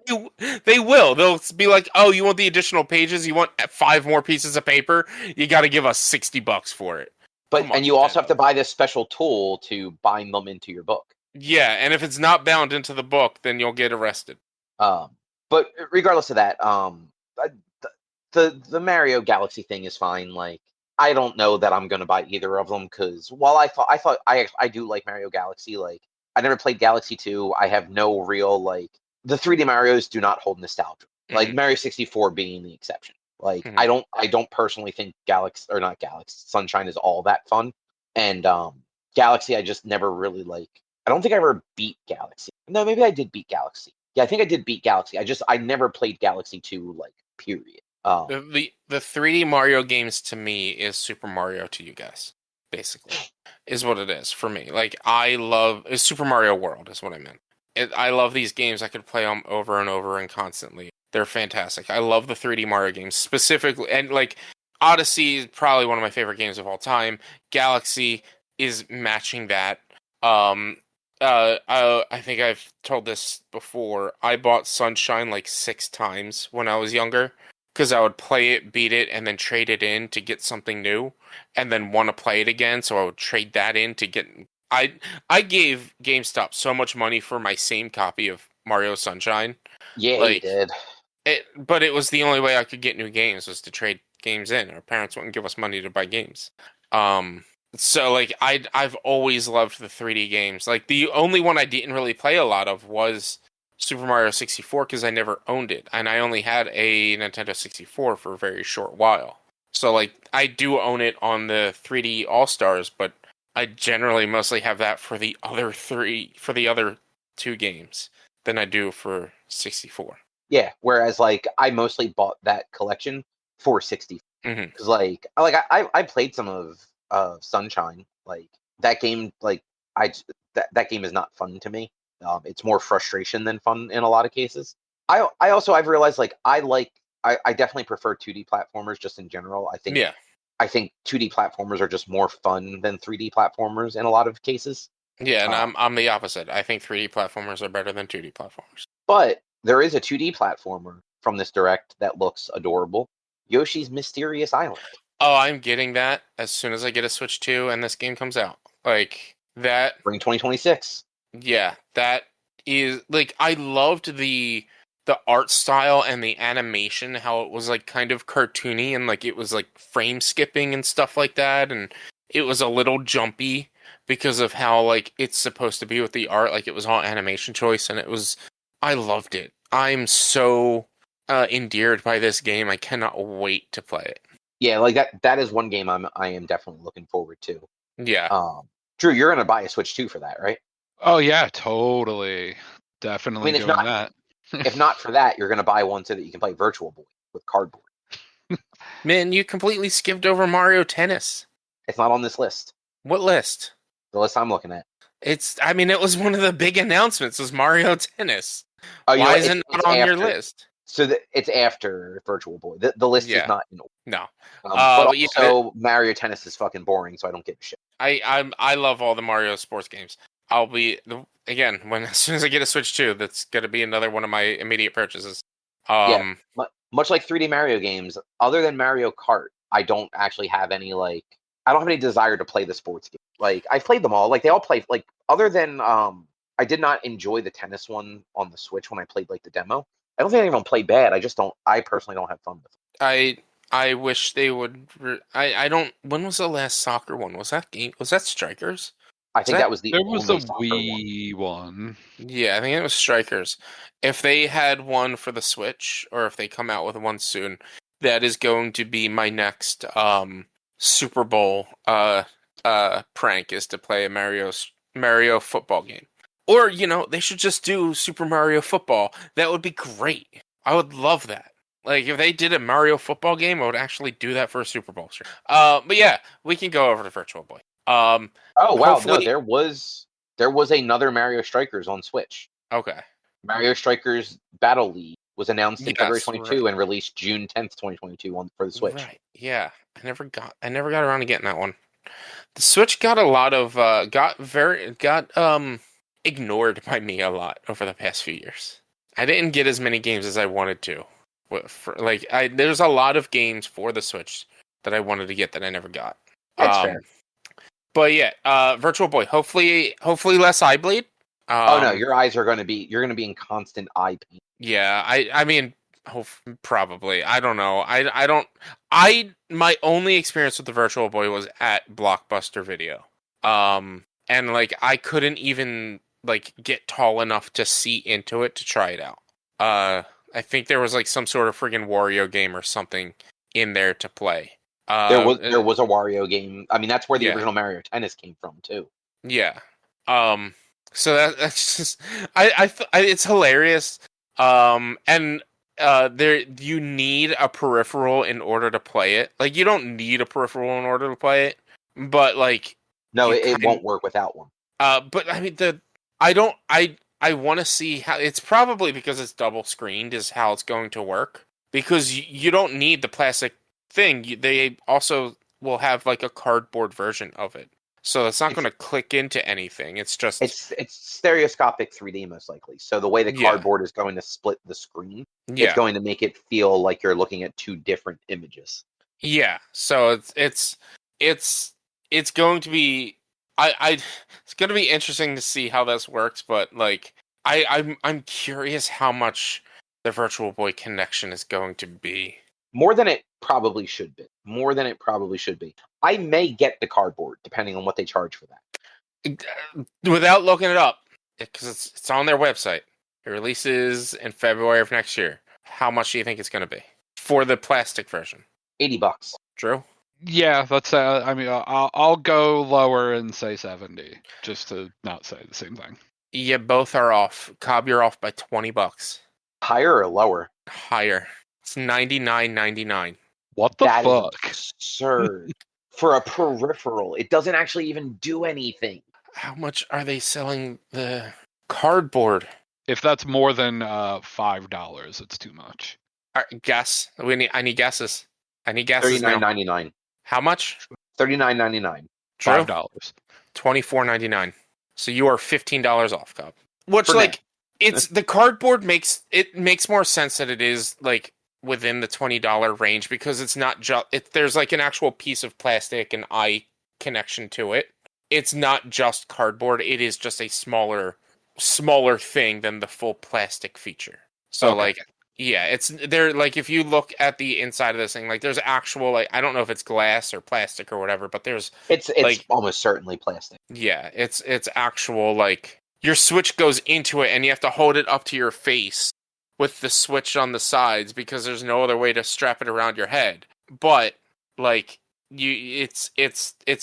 They will. They'll be like, "Oh, you want the additional pages? You want 5 more pieces of paper? You got to give us $60 for it." But Come on, and you also Nintendo. have to buy this special tool to bind them into your book. Yeah, and if it's not bound into the book, then you'll get arrested. But regardless of that, the Mario Galaxy thing is fine. Like, I don't know that I'm gonna buy either of them because while I do like Mario Galaxy, like I never played Galaxy 2. I have no real like the 3D Marios do not hold nostalgia. Like Mario 64 being the exception. Like I don't personally think Sunshine is all that fun. And Galaxy I just never really like. I don't think I ever beat Galaxy. No, maybe I did beat Galaxy. Yeah, I think I did beat Galaxy. I never played Galaxy 2 like period. The 3D Mario games to me is Super Mario to you guys, basically, is what it is for me. Like it's Super Mario World is what I meant. I love these games. I could play them over and over and constantly. They're fantastic. I love the 3D Mario games specifically, and like Odyssey is probably one of my favorite games of all time. Galaxy is matching that. I think I've told this before. I bought Sunshine like 6 times when I was younger because I would play it, beat it, and then trade it in to get something new, and then want to play it again. So I would trade that in to get. I gave GameStop so much money for my same copy of Mario Sunshine. Yeah, like, you did. But it was the only way I could get new games was to trade games in. Our parents wouldn't give us money to buy games. So like I've always loved the 3D games. Like the only one I didn't really play a lot of was Super Mario 64 because I never owned it, and I only had a Nintendo 64 for a very short while. So like I do own it on the 3D All Stars, but I generally mostly have that for the other 2 games than I do for 64. Yeah, whereas like I mostly bought that collection for 60 because like I played some of Sunshine. Like that game, like that game is not fun to me. It's more frustration than fun in a lot of cases. I've realized like I definitely prefer 2D platformers just in general. I think 2D platformers are just more fun than 3D platformers in a lot of cases. Yeah, and I'm the opposite. I think 3D platformers are better than 2D platformers. But there is a 2D platformer from this direct that looks adorable. Yoshi's Mysterious Island. Oh, I'm getting that as soon as I get a Switch 2 and this game comes out. Like that. Spring 2026. Yeah, that is like I loved the art style and the animation, how it was like kind of cartoony and like it was like frame skipping and stuff like that, and it was a little jumpy because of how like it's supposed to be with the art. Like it was all animation choice, and I loved it. I'm so endeared by this game. I cannot wait to play it. Yeah, like that is one game I am definitely looking forward to. Yeah. Drew, you're gonna buy a Switch 2 for that, right? Oh yeah, totally. Definitely doing that. If not for that, you're gonna buy one so that you can play Virtual Boy with cardboard. Man, you completely skipped over Mario Tennis. It's not on this list. What list? The list I'm looking at. It was one of the big announcements was Mario Tennis. Oh, why is it not on your list? So it's after Virtual Boy. The list is not in order. No. But also, Mario Tennis is fucking boring, so I don't give a shit. I love all the Mario sports games. I'll be again as soon as I get a Switch 2, that's gonna be another one of my immediate purchases. Much like 3D Mario games, other than Mario Kart, I don't actually have any I don't have any desire to play the sports game. Like I've played them all. Like they all play. Like other than I did not enjoy the tennis one on the Switch when I played like the demo. I don't think anyone played bad. I just don't. I personally don't have fun with it. I wish they would. I don't. When was the last soccer one? Was that Strikers? I think that was the. There was the Wii one. Yeah, I think it was Strikers. If they had one for the Switch, or if they come out with one soon, that is going to be my next Super Bowl prank, is to play a Mario football game. Or, they should just do Super Mario Football. That would be great. I would love that. Like if they did a Mario football game, I would actually do that for a Super Bowl. Sure. But yeah, we can go over to Virtual Boy. Oh wow, no, Hopefully, there was another Mario Strikers on Switch. okay. Mario Strikers Battle League was announced in February Yes, 22 right. and released June 10th, 2022 for the Switch. Right. Yeah. I never got around to getting that one. The Switch got a lot of got ignored by me a lot over the past few years. I didn't get as many games as I wanted to. There's a lot of games for the Switch that I wanted to get that I never got. That's fair. But yeah, Virtual Boy. Hopefully less eye bleed. Oh no, your eyes are you're gonna be in constant eye pain. Yeah, I mean, probably. I don't know. My only experience with the Virtual Boy was at Blockbuster Video. And like I couldn't even like get tall enough to see into it to try it out. I think there was like some sort of friggin' Wario game or something in there to play. There was a Wario game. I mean, that's where the original Mario Tennis came from too. Yeah. So that's just it's hilarious. And there you need a peripheral in order to play it. Like you don't need a peripheral in order to play it, but like no, it won't work without one. But I mean I want to see how it's probably because it's double screened is how it's going to work because you don't need the plastic thing. They also will have like a cardboard version of it. So it's not going to click into anything. It's just it's stereoscopic 3D most likely. So the way the cardboard is going to split the screen, it's going to make it feel like you're looking at two different images. Yeah. So it's going to be it's going to be interesting to see how this works. But like I'm curious how much the Virtual Boy connection is going to be. More than it probably should be. I may get the cardboard, depending on what they charge for that. Without looking it up, because it's on their website. It releases in February of next year. How much do you think it's going to be for the plastic version? $80. Drew? Yeah, that's. I mean, I'll go lower and say 70, just to not say the same thing. Yeah, both are off. Cobb, you're off by $20. Higher or lower? Higher. It's $99.99. What the fuck? Is absurd. For a peripheral, it doesn't actually even do anything. How much are they selling the cardboard? If that's more than $5, it's too much. Guess. I need guesses. I need guesses. $39.99. How much? $39.99. $5. $24.99. So you are $15 off, Cobb. Which like it's the cardboard makes more sense that it is like within the $20 range because it's not just there's like an actual piece of plastic and eye connection to it. It's not just cardboard. It is just a smaller thing than the full plastic feature. So like yeah, it's there. Like if you look at the inside of this thing, like there's actual like I don't know if it's glass or plastic or whatever, but it's like almost certainly plastic. Yeah, it's actual like your Switch goes into it and you have to hold it up to your face with the Switch on the sides because there's no other way to strap it around your head. But like it's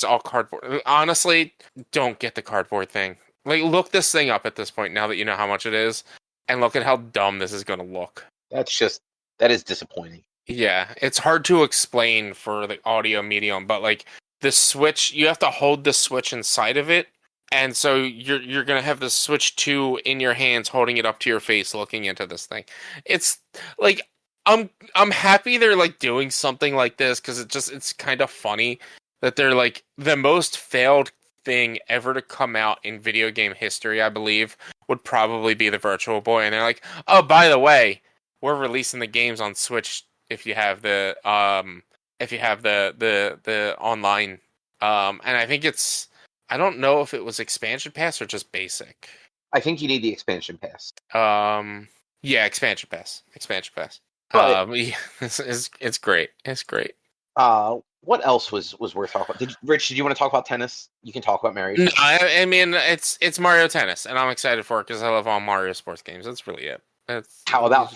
all cardboard. Honestly, don't get the cardboard thing. Like look this thing up at this point now that you know how much it is and look at how dumb this is going to look. That is disappointing. Yeah, it's hard to explain for the audio medium, but like the Switch, you have to hold the Switch inside of it. And so you're gonna have the Switch 2 in your hands, holding it up to your face, looking into this thing. It's like I'm happy they're like doing something like this because it's kind of funny that they're like the most failed thing ever to come out in video game history. I believe would probably be the Virtual Boy, and they're like, oh, by the way, we're releasing the games on Switch if you have the online. And I think I don't know if it was expansion pass or just basic. I think you need the expansion pass. Yeah, expansion pass. But, it's great. It's great. What else was worth talking about? Rich, did you want to talk about tennis? You can talk about Mario. No, I mean it's Mario Tennis, and I'm excited for it because I love all Mario sports games. That's really it. How about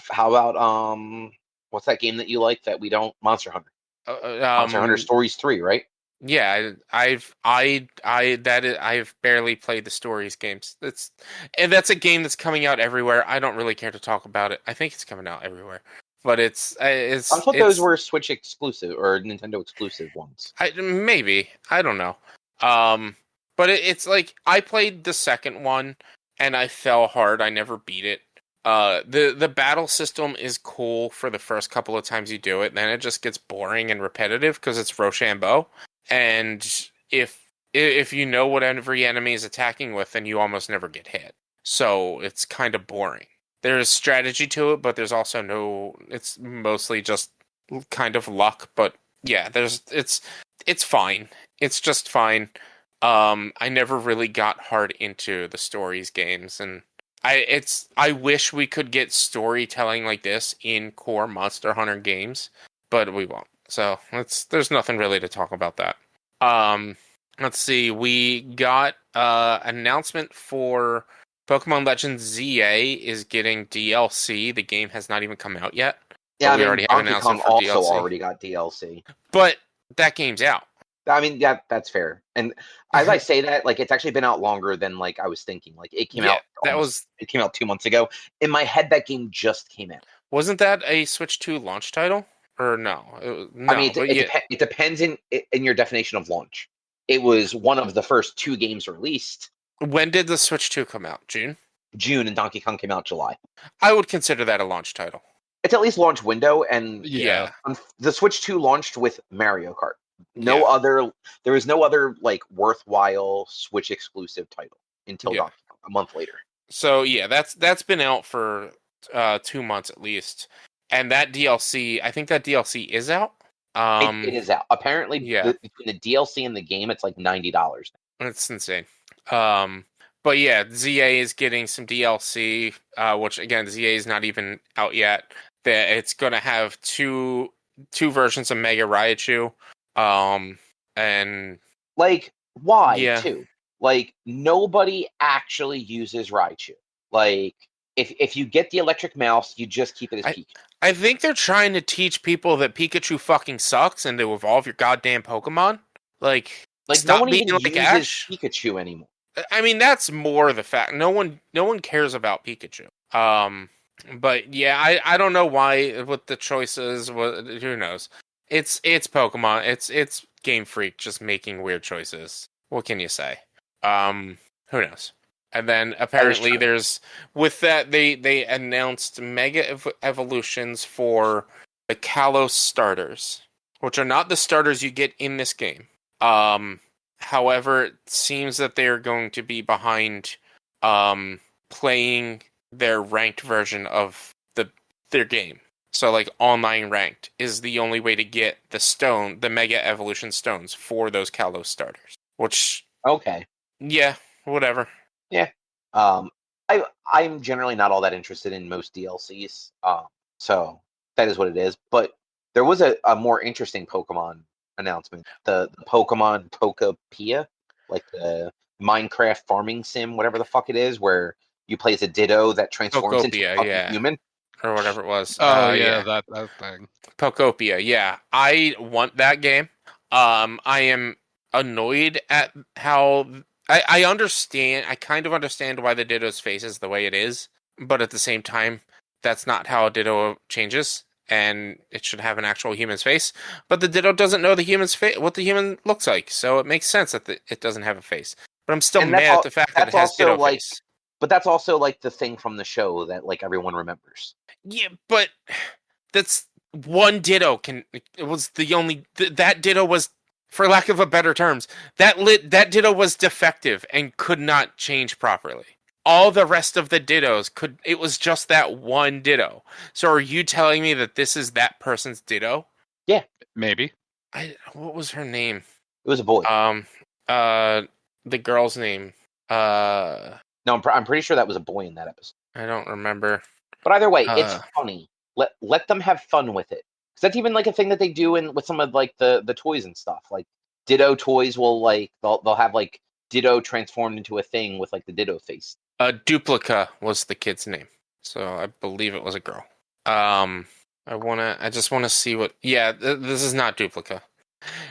what's that game that you like that we don't? Monster Hunter. Monster Hunter Stories 3, right? Yeah, I've barely played the Stories games. That's a game that's coming out everywhere. I don't really care to talk about it. I think it's coming out everywhere. but it's I thought those were Switch exclusive or Nintendo exclusive ones. Maybe, I don't know. But it's like I played the second one and I fell hard. I never beat it. The battle system is cool for the first couple of times you do it, then it just gets boring and repetitive because it's Rochambeau. And if you know what every enemy is attacking with, then you almost never get hit. So it's kind of boring. There's strategy to it, but there's also no. It's mostly just kind of luck. But yeah, it's fine. It's just fine. I never really got hard into the stories games, and I wish we could get storytelling like this in core Monster Hunter games, but we won't. So there's nothing really to talk about that. Let's see. We got announcement for Pokemon Legends ZA is getting DLC. The game has not even come out yet. Yeah, we already have an announcement for also DLC. already got DLC. But that game's out. I mean, that's fair. And as I say that, like, it's actually been out longer than like I was thinking. Like, it came out. It came out 2 months ago. In my head, that game just came out. Wasn't that a Switch 2 launch title? Or no? I mean, it depends in your definition of launch. It was one of the first 2 games released. When did the Switch 2 come out? June, and Donkey Kong came out July. I would consider that a launch title. It's at least launch window, and yeah, the Switch 2 launched with Mario Kart. There was no other like worthwhile Switch exclusive title until Donkey Kong, a month later. So yeah, that's been out for 2 months at least, and that DLC, I think that DLC is out. It is out. Apparently, between the DLC and the game, it's like $90. That's insane. But yeah, ZA is getting some DLC, which again, ZA is not even out yet. It's going to have two versions of Mega Raichu. And like, why too? Like, nobody actually uses Raichu. Like, if you get the electric mouse, you just keep it as Pikachu. I think they're trying to teach people that Pikachu fucking sucks and to evolve your goddamn Pokemon. Like no one even uses Pikachu anymore. I mean, that's more the fact. No one cares about Pikachu. But yeah, I don't know why with the choices. Who knows? It's Pokemon. It's Game Freak just making weird choices. What can you say? Who knows? And then apparently there's with that they announced Mega Evolutions for the Kalos starters, which are not the starters you get in this game. However, it seems that they are going to be behind playing their ranked version of their game. So, like, online ranked is the only way to get the Mega Evolution stones for those Kalos starters. Which, okay, yeah, whatever. Yeah, I'm generally not all that interested in most DLCs. So that is what it is. But there was a more interesting Pokemon announcement. The Pokemon Pokopia, like the Minecraft farming sim, whatever the fuck it is, where you play as a Ditto that transforms into a human. Or whatever it was. That thing. Pokopia, yeah. I want that game. I am annoyed at how... I understand... I kind of understand why the Ditto's face is the way it is, but at the same time, that's not how a Ditto changes, and it should have an actual human's face. But the Ditto doesn't know the human's face, what the human looks like, so it makes sense that it doesn't have a face. But I'm still mad at the fact that it has Ditto face. But that's also, like, the thing from the show that, like, everyone remembers. Yeah, but that's one Ditto it was the only... That Ditto was, for lack of a better terms, that Ditto was defective and could not change properly. All the rest of the Dittos it was just that one Ditto. So are you telling me that this is that person's Ditto? Yeah. Maybe. What was her name? It was a boy. The girl's name. No, I'm pretty sure that was a boy in that episode. I don't remember. But either way, it's funny. Let them have fun with it. Because that's even like a thing that they do with some of like the toys and stuff. Like Ditto toys will like they'll have like Ditto transformed into a thing with like the Ditto face. Duplica was the kid's name, so I believe it was a girl. I just wanna see what. Yeah, this is not Duplica.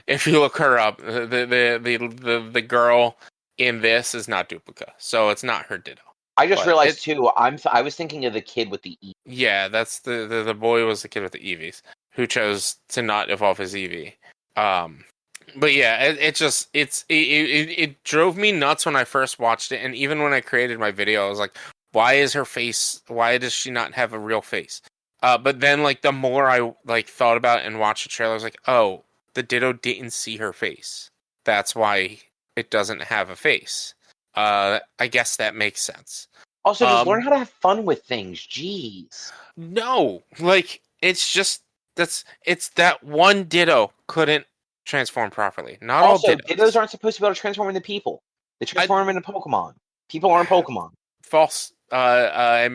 If you look her up, the girl in this is not Duplica, so it's not her Ditto. I just But realized too. I was thinking of the kid with the E. Yeah, that's the boy was the kid with the EVs who chose to not evolve his EV. But yeah, it drove me nuts when I first watched it, and even when I created my video, I was like, why is her face? Why does she not have a real face? But then like the more I like thought about it and watched the trailer, I was like, oh, the Ditto didn't see her face. That's why it doesn't have a face. I guess that makes sense. Also, just learn how to have fun with things. Jeez. No, like it's that one Ditto couldn't transform properly. Not Also, all Dittos aren't supposed to be able to transform into people. They transform into Pokemon. People aren't Pokemon. False. I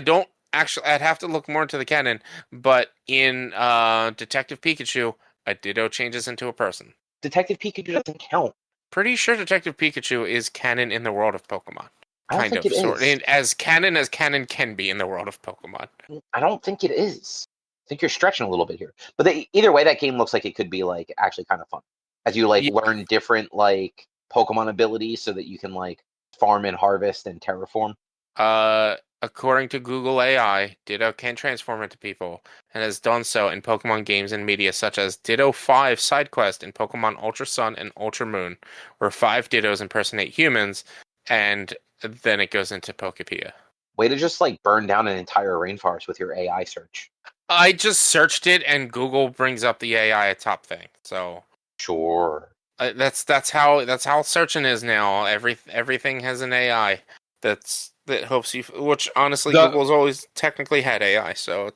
don't actually. I'd have to look more into the canon, but in Detective Pikachu, a Ditto changes into a person. Detective Pikachu doesn't count. Pretty sure Detective Pikachu is canon in the world of Pokemon. I don't think it is. And as canon can be in the world of Pokemon. I don't think it is. I think you're stretching a little bit here. But either way, that game looks like it could be like actually kind of fun as you like learn different like Pokemon abilities so that you can like farm and harvest and terraform. According to Google AI, Ditto can transform into people and has done so in Pokemon games and media such as Ditto 5 side quest in Pokemon Ultra Sun and Ultra Moon, where 5 Dittos impersonate humans, and then it goes into Pokepedia. Way to just like burn down an entire rainforest with your AI search. I just searched it, and Google brings up the AI top thing. So sure, that's how searching is now. Everything has an AI that helps you. Which honestly, Google's always technically had AI. So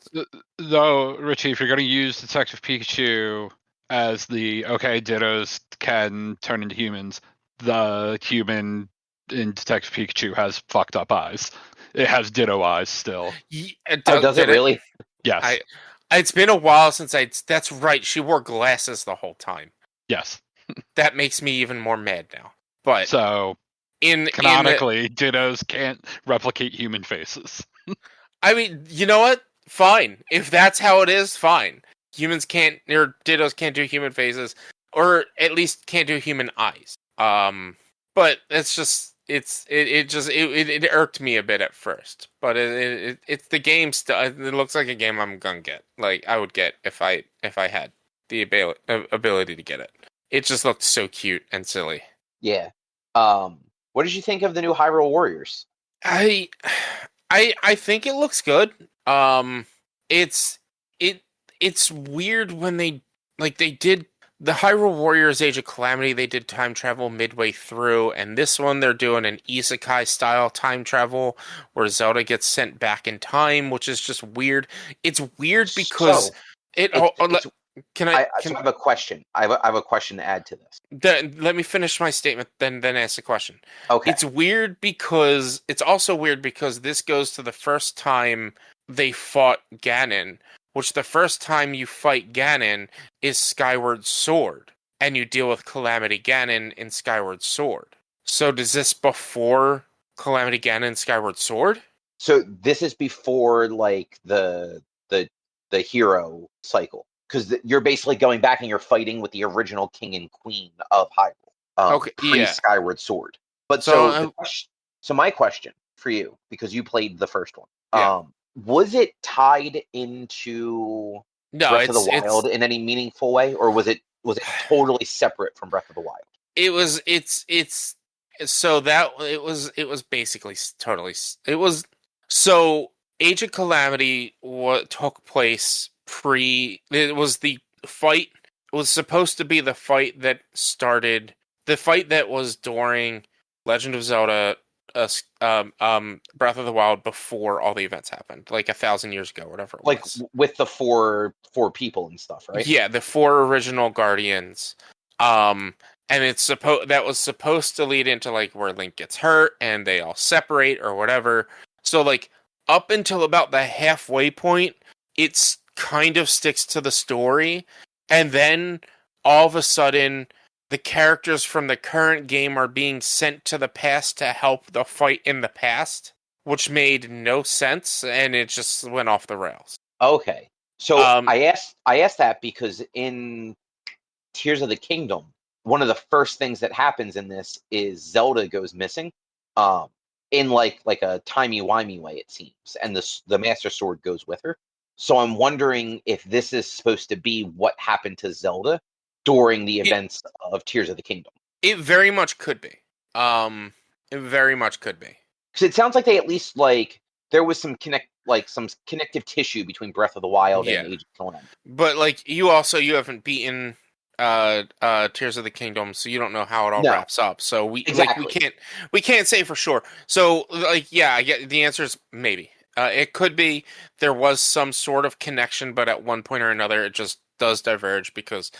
though, Richie, if you're going to use Detective Pikachu as the Dittos can turn into humans, the human in Detective Pikachu has fucked up eyes. It has Ditto eyes still. Does it really? Yes. It's been a while since that's right. She wore glasses the whole time. Yes. That makes me even more mad now. But so canonically, Dittos can't replicate human faces. I mean, you know what? Fine. If that's how it is, fine. Humans can't, or Dittos can't do human faces, or at least can't do human eyes. But it's just it irked me a bit at first. But it's the game. It looks like a game I'm gonna get. Like I would get if I had the ability to get it. It just looked so cute and silly. Yeah. What did you think of the new Hyrule Warriors? I think it looks good. It's weird when they did the Hyrule Warriors Age of Calamity. They did time travel midway through, and this one they're doing an isekai style time travel where Zelda gets sent back in time, which is just weird. It's weird because I have a question. I have a question to add to this. Let me finish my statement, then ask the question. Okay. It's also weird because this goes to the first time they fought Ganon, which the first time you fight Ganon is Skyward Sword, and you deal with Calamity Ganon in Skyward Sword. So does this before Calamity Ganon Skyward Sword? So this is before like the hero cycle. Because you're basically going back and you're fighting with the original king and queen of Hyrule, pre-Skyward Sword. But so my question for you, because you played the first one, was it tied into Breath of the Wild in any meaningful way, or was it totally separate from Breath of the Wild? It was basically totally. It was so Age of Calamity took place. It was the fight. It was supposed to be the fight that started. The fight that was during Legend of Zelda, Breath of the Wild, before all the events happened, like 1,000 years ago, whatever it was. Like with the four people and stuff, right? Yeah, the 4 original Guardians. And that was supposed to lead into like where Link gets hurt and they all separate or whatever. So like up until about the halfway point, it's kind of sticks to the story, and then all of a sudden the characters from the current game are being sent to the past to help the fight in the past, which made no sense, and it just went off the rails. Okay, so I asked that because in Tears of the Kingdom, one of the first things that happens in this is Zelda goes missing, in like a timey-wimey way, it seems, and the Master Sword goes with her. So I'm wondering if this is supposed to be what happened to Zelda during the events of Tears of the Kingdom. It very much could be. It very much could be. Because it sounds like they at least like there was some connective tissue between Breath of the Wild and Age of Calamity. But like you haven't beaten Tears of the Kingdom, so you don't know how it all wraps up. So we can't say for sure. So like I get the answer is maybe. It could be there was some sort of connection, but at one point or another it just does diverge because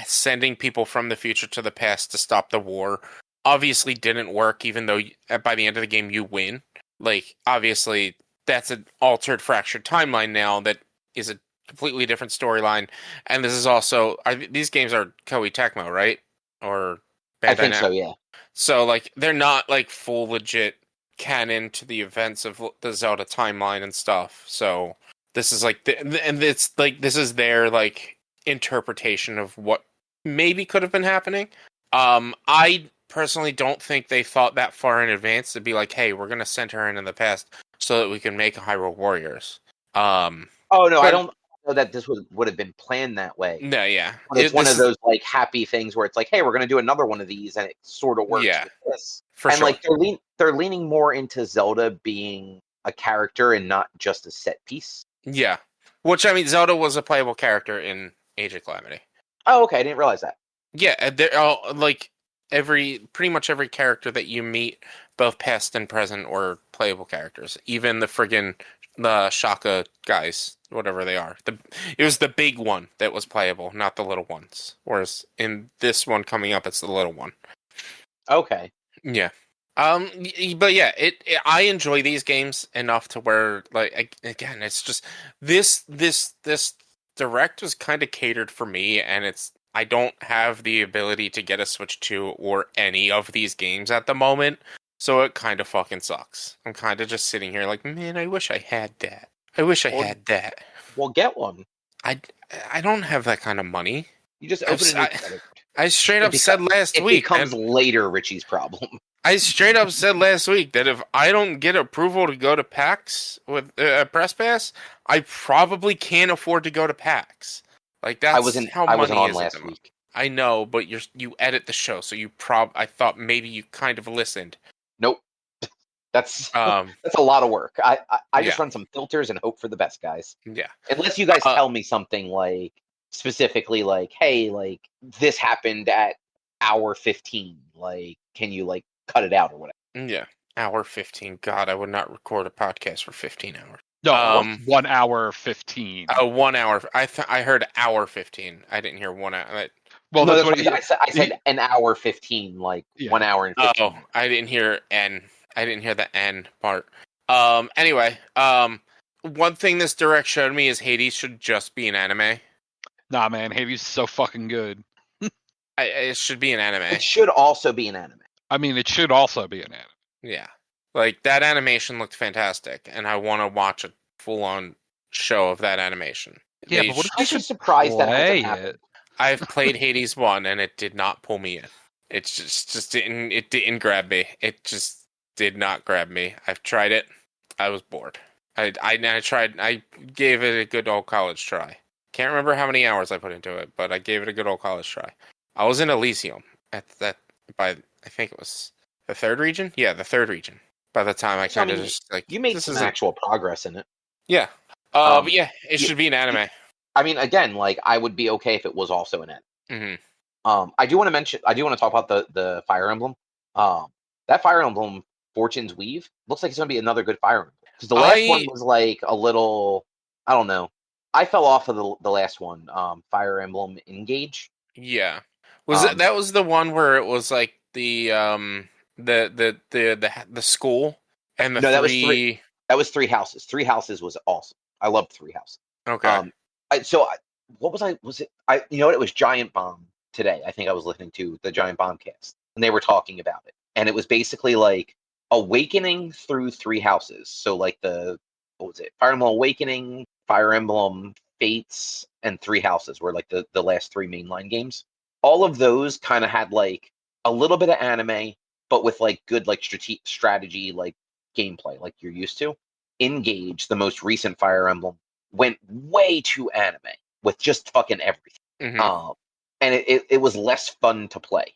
sending people from the future to the past to stop the war obviously didn't work, even though by the end of the game you win. Like, obviously, that's an altered, fractured timeline now that is a completely different storyline. And this is also... these games are Koei Tecmo, right? Or I think so, yeah. So, like, they're not, like, full legit canon to the events of the Zelda timeline and stuff. So, this is, like... and it's, like, this is their, like, interpretation of what maybe could have been happening. I personally don't think they thought that far in advance to be like, hey, we're going to send her in the past so that we can make Hyrule Warriors. Oh, no, I don't know that this would have been planned that way. No, yeah. But it's one of those, like, happy things where it's like, hey, we're going to do another one of these, and it sort of works with this. For sure. Like, they're leaning more into Zelda being a character and not just a set piece. Yeah. Which, I mean, Zelda was a playable character in Age of Calamity. Oh, okay, I didn't realize that. Yeah, they're all, like, pretty much every character that you meet, both past and present, were playable characters. Even the Shaka guys, whatever they are. It was the big one that was playable, not the little ones. Whereas in this one coming up, it's the little one. Okay. Yeah. But yeah, I enjoy these games enough to where, like, again, it's just this Direct was kind of catered for me, and I don't have the ability to get a Switch 2 or any of these games at the moment, so it kind of fucking sucks. I'm kind of just sitting here like, man, I wish I had that. I wish I had that. Well, get one. I don't have that kind of money. You just open a new credit. I straight up said last week. It becomes later Richie's problem. I straight up said last week that if I don't get approval to go to PAX with a Press Pass, I probably can't afford to go to PAX. Like, that's how money wasn't on is last week. I know, but you edit the show, so I thought maybe you kind of listened. Nope. That's a lot of work. I just run some filters and hope for the best, guys. Yeah. Unless you guys tell me something like specifically like, hey, like this happened at hour 15. Like, can you like cut it out or whatever? Yeah. Hour 15. God, I would not record a podcast for 15 hours. No, 1 hour 15. 1 hour. I heard hour 15. I didn't hear 1 hour. Well, no, that's what I said an hour 15, like 1 hour and 15. Oh, I didn't hear N. I didn't hear the N part. Anyway, one thing this Direct showed me is Hades should just be an anime. Nah, man, Hades is so fucking good. It should be an anime. It should also be an anime. I mean, it should also be an anime. Yeah. Like, that animation looked fantastic, and I want to watch a full-on show of that animation. Yeah, but what if I'm just surprised that hasn't happened. I've played Hades 1, and it did not pull me in. It just didn't grab me. It just did not grab me. I've tried it. I was bored. I gave it a good old college try. Can't remember how many hours I put into it, but I gave it a good old college try. I was in Elysium I think it was the third region? Yeah, the third region. By the time I kind of just like... You made some actual progress in it. Yeah. But yeah, it should be an anime. I mean, again, like, I would be okay if it was also an anime. Mm-hmm. I do want to talk about the Fire Emblem. That Fire Emblem, Fortune's Weave, looks like it's going to be another good Fire Emblem. Because the last one was like a little... I don't know. I fell off of the last one, Fire Emblem Engage. Yeah. That was the one where it was like the school and the that was Three Houses. Three Houses was awesome. I loved Three Houses. Okay. What was I? Was it? You know what? It was Giant Bomb today. I think I was listening to the Giant Bomb cast, and they were talking about it, and it was basically like awakening through Three Houses. So like what was it? Fire Emblem Awakening, Fire Emblem Fates, and Three Houses were like the last three mainline games. All of those kind of had like a little bit of anime, but with like good like strategy, like gameplay like you're used to. Engage, the most recent Fire Emblem, went way too anime with just fucking everything. Mm-hmm. And it was less fun to play.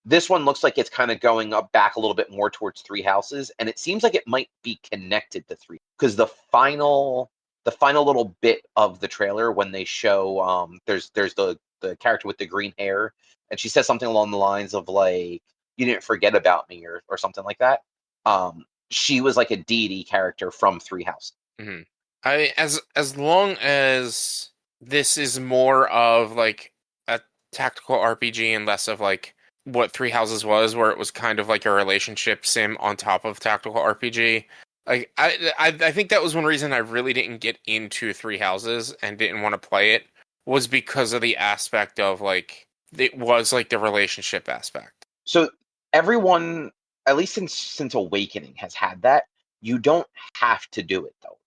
This one looks like it's kind of going up back a little bit more towards Three Houses, and it seems like it might be connected to Three, because the final little bit of the trailer when they show there's the character with the green hair, and she says something along the lines of like, "You didn't forget about me," or something like that. She was like a deity character from Three Houses. Mm-hmm. As long as this is more of like a tactical RPG and less of like what Three Houses was, where it was kind of like a relationship sim on top of tactical RPG. Like I think that was one reason I really didn't get into Three Houses and didn't want to play it, was because of the aspect of like it was like the relationship aspect. So everyone, at least since Awakening, has had that. You don't have to do it though.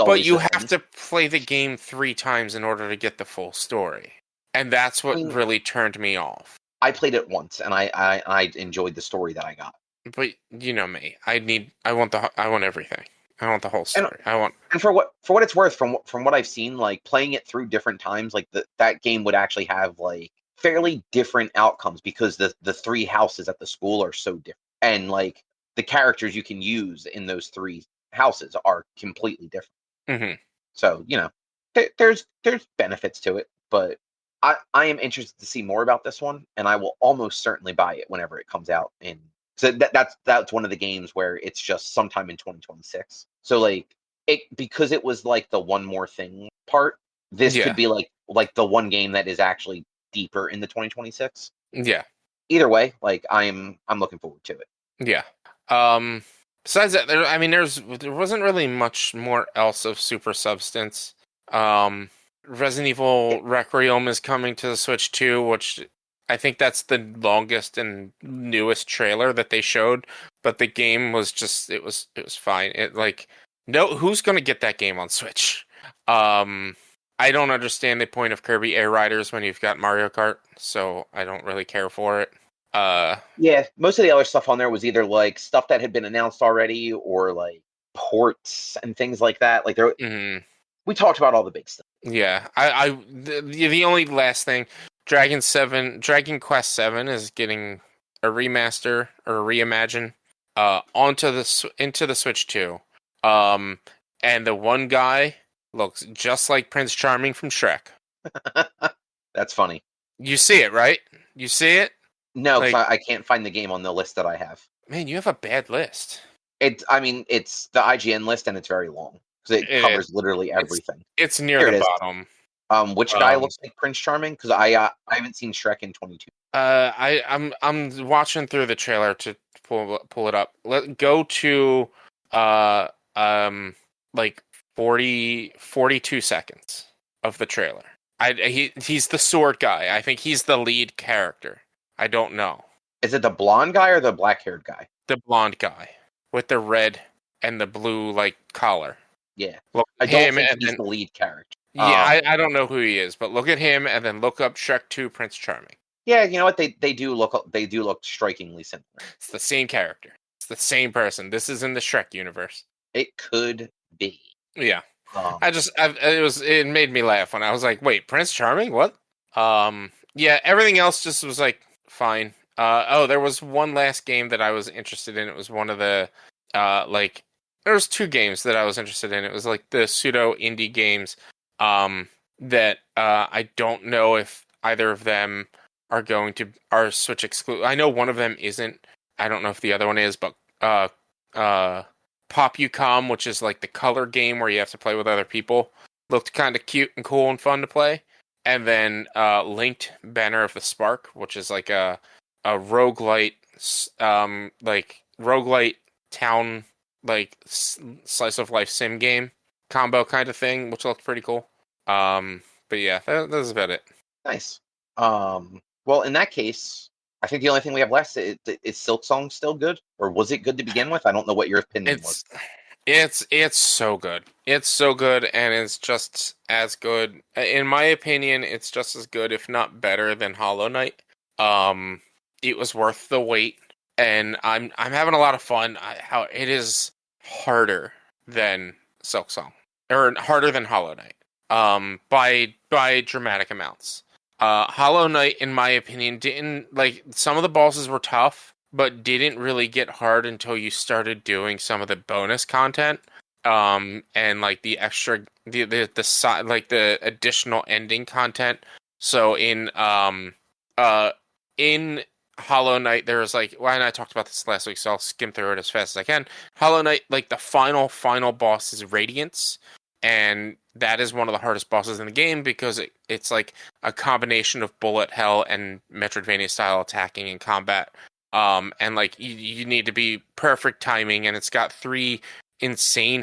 But you have to play the game 3 times in order to get the full story, and that's what really turned me off. I played it once, and I enjoyed the story that I got. But you know me, I want everything. I want the whole story. And for what it's worth, from what I've seen, like playing it through different times, like that game would actually have like fairly different outcomes, because the 3 houses at the school are so different, and like the characters you can use in those 3 houses are completely different. Mm-hmm. So there's benefits to it, but I am interested to see more about this one, and I will almost certainly buy it whenever it comes out. So that's one of the games where it's just sometime in 2026. So like because it was like the one more thing part, this could be like the one game that is actually deeper in the 2026. Yeah. Either way, like I'm looking forward to it. Yeah. Besides that, there wasn't really much more else of super substance. Resident Evil Requiem is coming to the Switch too, which I think that's the longest and newest trailer that they showed. But the game was just it was fine. Who's gonna get that game on Switch? I don't understand the point of Kirby Air Riders when you've got Mario Kart, so I don't really care for it. Yeah, most of the other stuff on there was either like stuff that had been announced already, or like ports and things like that. Like we talked about all the big stuff. Yeah, the only last thing, Dragon Quest 7 is getting a remaster or a reimagine into the Switch 2. And the one guy looks just like Prince Charming from Shrek. That's funny. You see it, right? You see it? No, I can't find the game on the list that I have. Man, you have a bad list. It's the IGN list, and it's very long because it covers literally everything. It's near the bottom. Which guy looks like Prince Charming? Because I haven't seen Shrek in 22. I'm watching through the trailer to pull it up. Go to like 42 seconds of the trailer. He's the sword guy. I think he's the lead character. I don't know. Is it the blonde guy or the black-haired guy? The blonde guy with the red and the blue like collar. Yeah, look I don't think he's the lead character. Yeah, I don't know who he is, but look at him and then look up Shrek 2 Prince Charming. Yeah, you know what? They do look strikingly similar. It's the same character. It's the same person. This is in the Shrek universe. It could be. Yeah. It made me laugh when I was like, wait, Prince Charming? What? Yeah, everything else just was like fine. There was one last game that I was interested in. It was one of the there was 2 games that I was interested in. It was like the pseudo indie games that I don't know if either of them are Switch exclusive. I know one of them isn't. I don't know if the other one is, but PopUcom, which is like the color game where you have to play with other people, looked kind of cute and cool and fun to play. And then Linked Banner of the Spark, which is like a roguelite, roguelite town, slice of life sim game combo kind of thing, which looked pretty cool. But yeah, that's about it. Nice. Well, in that case, I think the only thing we have left is Silksong still good, or was it good to begin with? I don't know what your opinion was. It's so good. It's so good, and it's just as good. In my opinion, it's just as good, if not better, than Hollow Knight. It was worth the wait. and I'm having a lot of fun. How it is harder than Silksong, or harder than Hollow Knight, by dramatic amounts. Hollow Knight, in my opinion, didn't like some of the bosses were tough, but didn't really get hard until you started doing some of the bonus content, and like the extra the side, like the additional ending content. So in Hollow Knight, there's like, well, and I talked about this last week, so I'll skim through it as fast as I can. Hollow Knight, like the final boss is Radiance, and that is one of the hardest bosses in the game because it's like a combination of bullet hell and Metroidvania style attacking and combat. And like you need to be perfect timing, and it's got two insane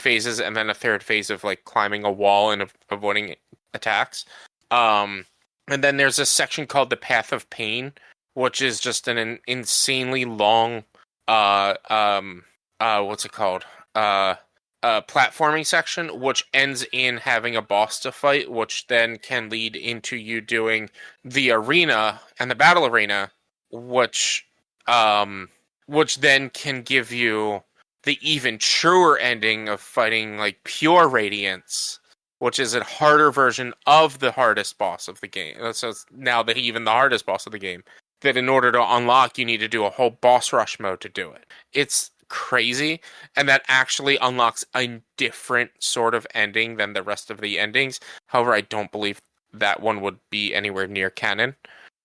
phases, and then a third phase of like climbing a wall and avoiding attacks. And then there's a section called the Path of Pain, which is just an insanely long, what's it called? Platforming section, which ends in having a boss to fight, which then can lead into you doing the arena and the battle arena, which then can give you the even truer ending of fighting like pure Radiance, which is a harder version of the hardest boss of the game. So it's now even the hardest boss of the game. That in order to unlock, you need to do a whole boss rush mode to do it. It's crazy, and that actually unlocks a different sort of ending than the rest of the endings. However, I don't believe that one would be anywhere near canon,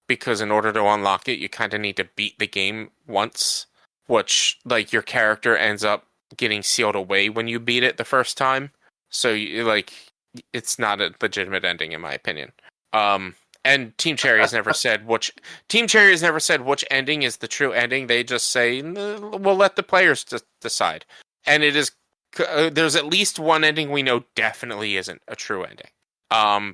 because in order to unlock it, you kind of need to beat the game once, which like your character ends up getting sealed away when you beat it the first time. So it's not a legitimate ending in my opinion. And Team Cherry has never said which ending is the true ending. They just say we'll let the players decide. And it is there's at least one ending we know definitely isn't a true ending.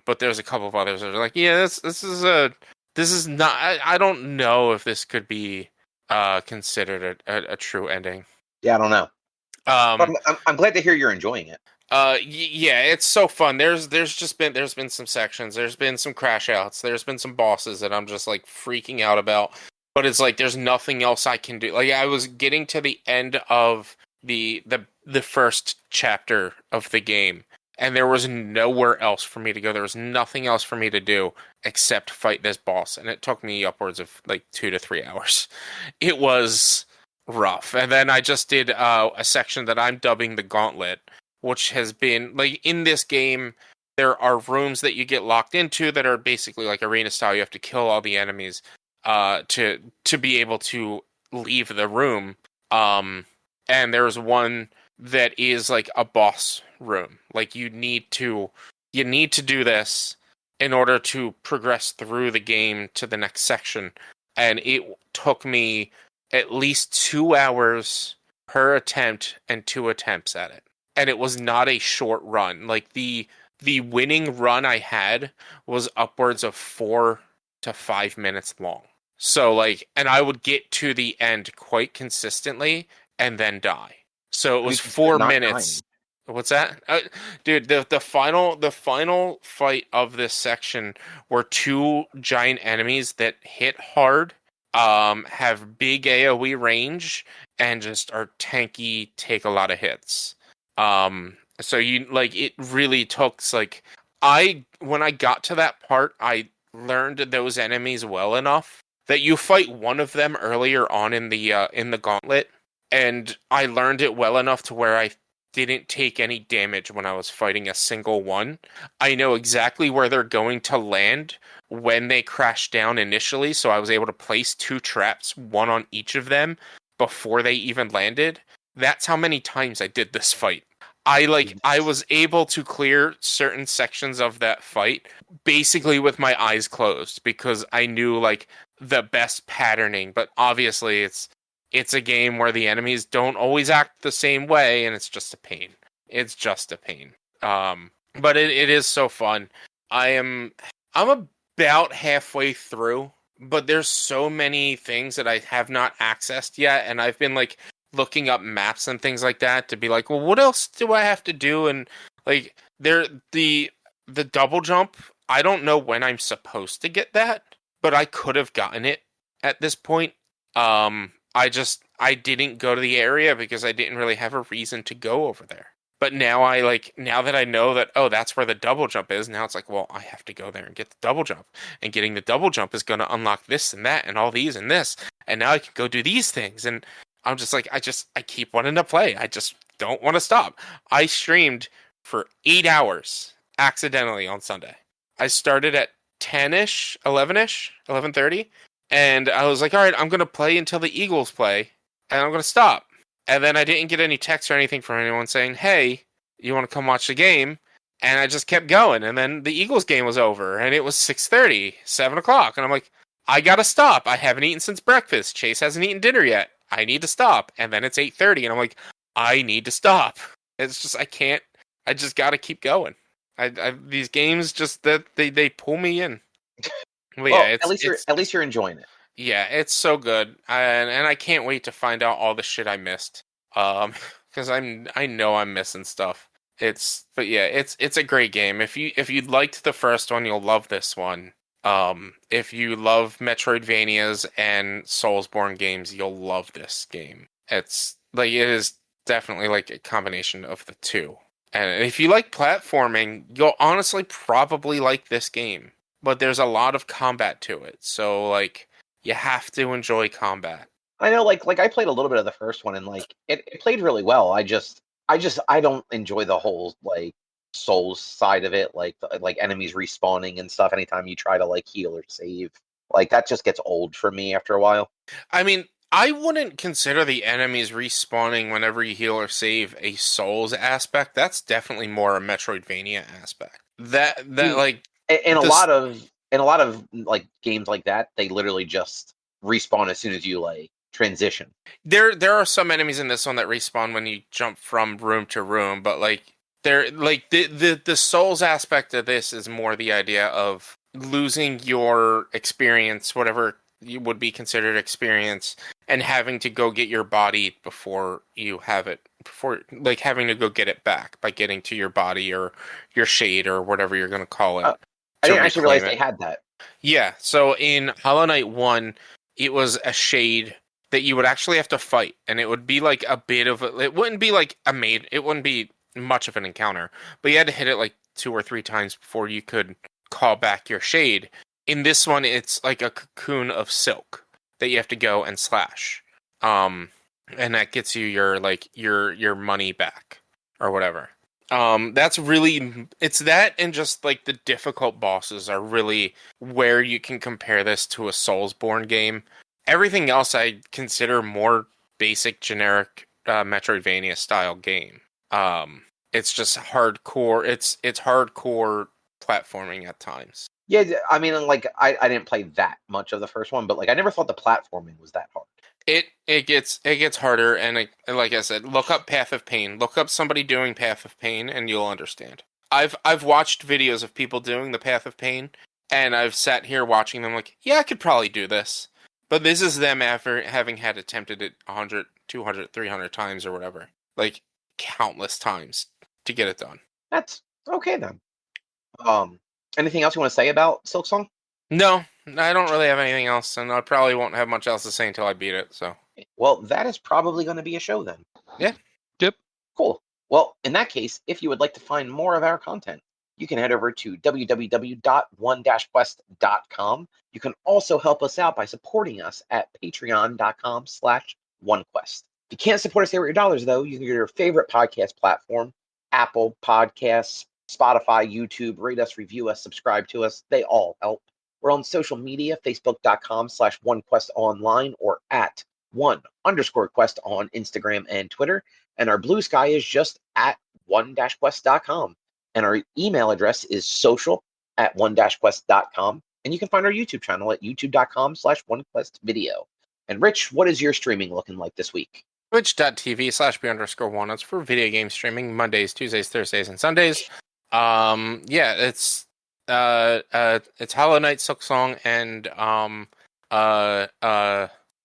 But there's a couple of others that are like, yeah, this is not. I don't know if this could be considered a true ending. Yeah, I don't know. I'm glad to hear you're enjoying it. Yeah, it's so fun. There's been some sections, there's been some crash outs, there's been some bosses that I'm just like freaking out about, but it's like there's nothing else I can do. Like I was getting to the end of the first chapter of the game, and there was nowhere else for me to go. There was nothing else for me to do except fight this boss, and it took me upwards of like 2 to 3 hours. It was rough. And then I just did a section that I'm dubbing the Gauntlet, which has been like in this game, there are rooms that you get locked into that are basically like arena style. You have to kill all the enemies to be able to leave the room. And there's one that is like a boss room. Like you need to do this in order to progress through the game to the next section. And it took me at least 2 hours per attempt and 2 attempts at it. And it was not a short run. Like the winning run I had was upwards of 4 to 5 minutes long. So like, and I would get to the end quite consistently and then die. So it was 4 minutes. Dying. What's that? Dude, the final fight of this section were 2 giant enemies that hit hard, have big AoE range, and just are tanky, take a lot of hits. So you like it really took like when I got to that part, I learned those enemies well enough that you fight one of them earlier on in the Gauntlet, and I learned it well enough to where I didn't take any damage when I was fighting a single one. I know exactly where they're going to land when they crash down initially, so I was able to place 2 traps, one on each of them, before they even landed. That's how many times I did this fight. I was able to clear certain sections of that fight basically with my eyes closed because I knew like the best patterning, but obviously it's a game where the enemies don't always act the same way, and it's just a pain. It's just a pain. But it is so fun. I'm about halfway through, but there's so many things that I have not accessed yet, and I've been like looking up maps and things like that to be like, well, what else do I have to do? And like the double jump, I don't know when I'm supposed to get that, but I could have gotten it at this point I didn't go to the area because I didn't really have a reason to go over there. But now now that I know that, oh, that's where the double jump is, now it's like, well, I have to go there and get the double jump. And getting the double jump is going to unlock this and that and all these and this. And now I can go do these things. And I'm just like, I keep wanting to play. I just don't want to stop. I streamed for 8 hours accidentally on Sunday. I started at 10-ish, 11-ish, 11:30. And I was like, all right, I'm going to play until the Eagles play. And I'm going to stop. And then I didn't get any text or anything from anyone saying, hey, you want to come watch the game? And I just kept going. And then the Eagles game was over. And it was 6:30, 7 o'clock. And I'm like, I got to stop. I haven't eaten since breakfast. Chase hasn't eaten dinner yet. I need to stop. And then it's 8:30. And I'm like, I need to stop. It's just, I can't. I just got to keep going. These games just, they pull me in. But well, yeah, at least you're enjoying it. Yeah, it's so good, and I can't wait to find out all the shit I missed. Because I know I'm missing stuff. But yeah, it's a great game. If you liked the first one, you'll love this one. If you love Metroidvanias and Soulsborne games, you'll love this game. It is definitely like a combination of the two. And if you like platforming, you'll honestly probably like this game. But there's a lot of combat to it, so like you have to enjoy combat. I know, like I played a little bit of the first one, and like it played really well. I don't enjoy the whole like Souls side of it, like enemies respawning and stuff. Anytime you try to like heal or save, like that just gets old for me after a while. I mean, I wouldn't consider the enemies respawning whenever you heal or save a Souls aspect. That's definitely more a Metroidvania aspect. Like. In a lot of like games like that, they literally just respawn as soon as you like transition. There are some enemies in this one that respawn when you jump from room to room, but like they're like the Souls aspect of this is more the idea of losing your experience, whatever you would be considered experience, and having to go get your body before you have it, before like having to go get it back by getting to your body or your shade or whatever you're going to call it. I didn't actually realize they had that. Yeah, so in Hollow Knight 1, it was a shade that you would actually have to fight, and it would be like a bit of it wouldn't be like it wouldn't be much of an encounter, but you had to hit it like 2 or 3 times before you could call back your shade. In this one, it's like a cocoon of silk that you have to go and slash. And that gets you your money back or whatever. That's really, it's that, and just like the difficult bosses are really where you can compare this to a Soulsborne game. Everything else I consider more basic, generic Metroidvania style game. It's just hardcore. It's hardcore platforming at times. Yeah, I mean, like I didn't play that much of the first one, but like I never thought the platforming was that hard. It gets harder, and like I said, look up Path of Pain. Look up somebody doing Path of Pain, and you'll understand. I've watched videos of people doing the Path of Pain, and I've sat here watching them like, yeah, I could probably do this. But this is them after having had attempted it 100, 200, 300 times or whatever. Like, countless times to get it done. That's okay then. Anything else you want to say about Silksong? No, I don't really have anything else, and I probably won't have much else to say until I beat it, so. Well, that is probably going to be a show then. Yeah. Yep. Cool. Well, in that case, if you would like to find more of our content, you can head over to www.one-quest.com. You can also help us out by supporting us at patreon.com/onequest. If you can't support us there with your dollars, though, you can go to your favorite podcast platform, Apple Podcasts, Spotify, YouTube, rate us, review us, subscribe to us. They all help. We're on social media, facebook.com/onequestonline or at @1_quest on Instagram and Twitter. And our blue sky is just at one-quest.com. And our email address is social@one-quest.com. And you can find our YouTube channel at youtube.com/onequestvideo. And Rich, what is your streaming looking like this week? Twitch.tv/b_1. It's for video game streaming Mondays, Tuesdays, Thursdays, and Sundays. Yeah, it's Hollow Knight, Silksong, and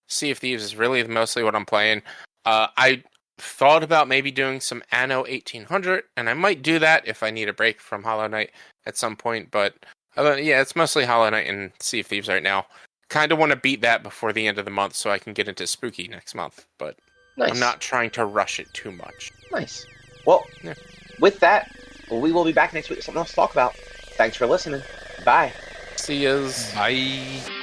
Sea of Thieves is really mostly what I'm playing. I thought about maybe doing some Anno 1800, and I might do that if I need a break from Hollow Knight at some point, but yeah, it's mostly Hollow Knight and Sea of Thieves right now. kind of want to beat that before the end of the month so I can get into spooky next month. But Nice. I'm not trying to rush it too much. Nice. Well, Yeah. with that, we will be back next week with something else to talk about. Thanks for listening. Bye. See yous. Bye.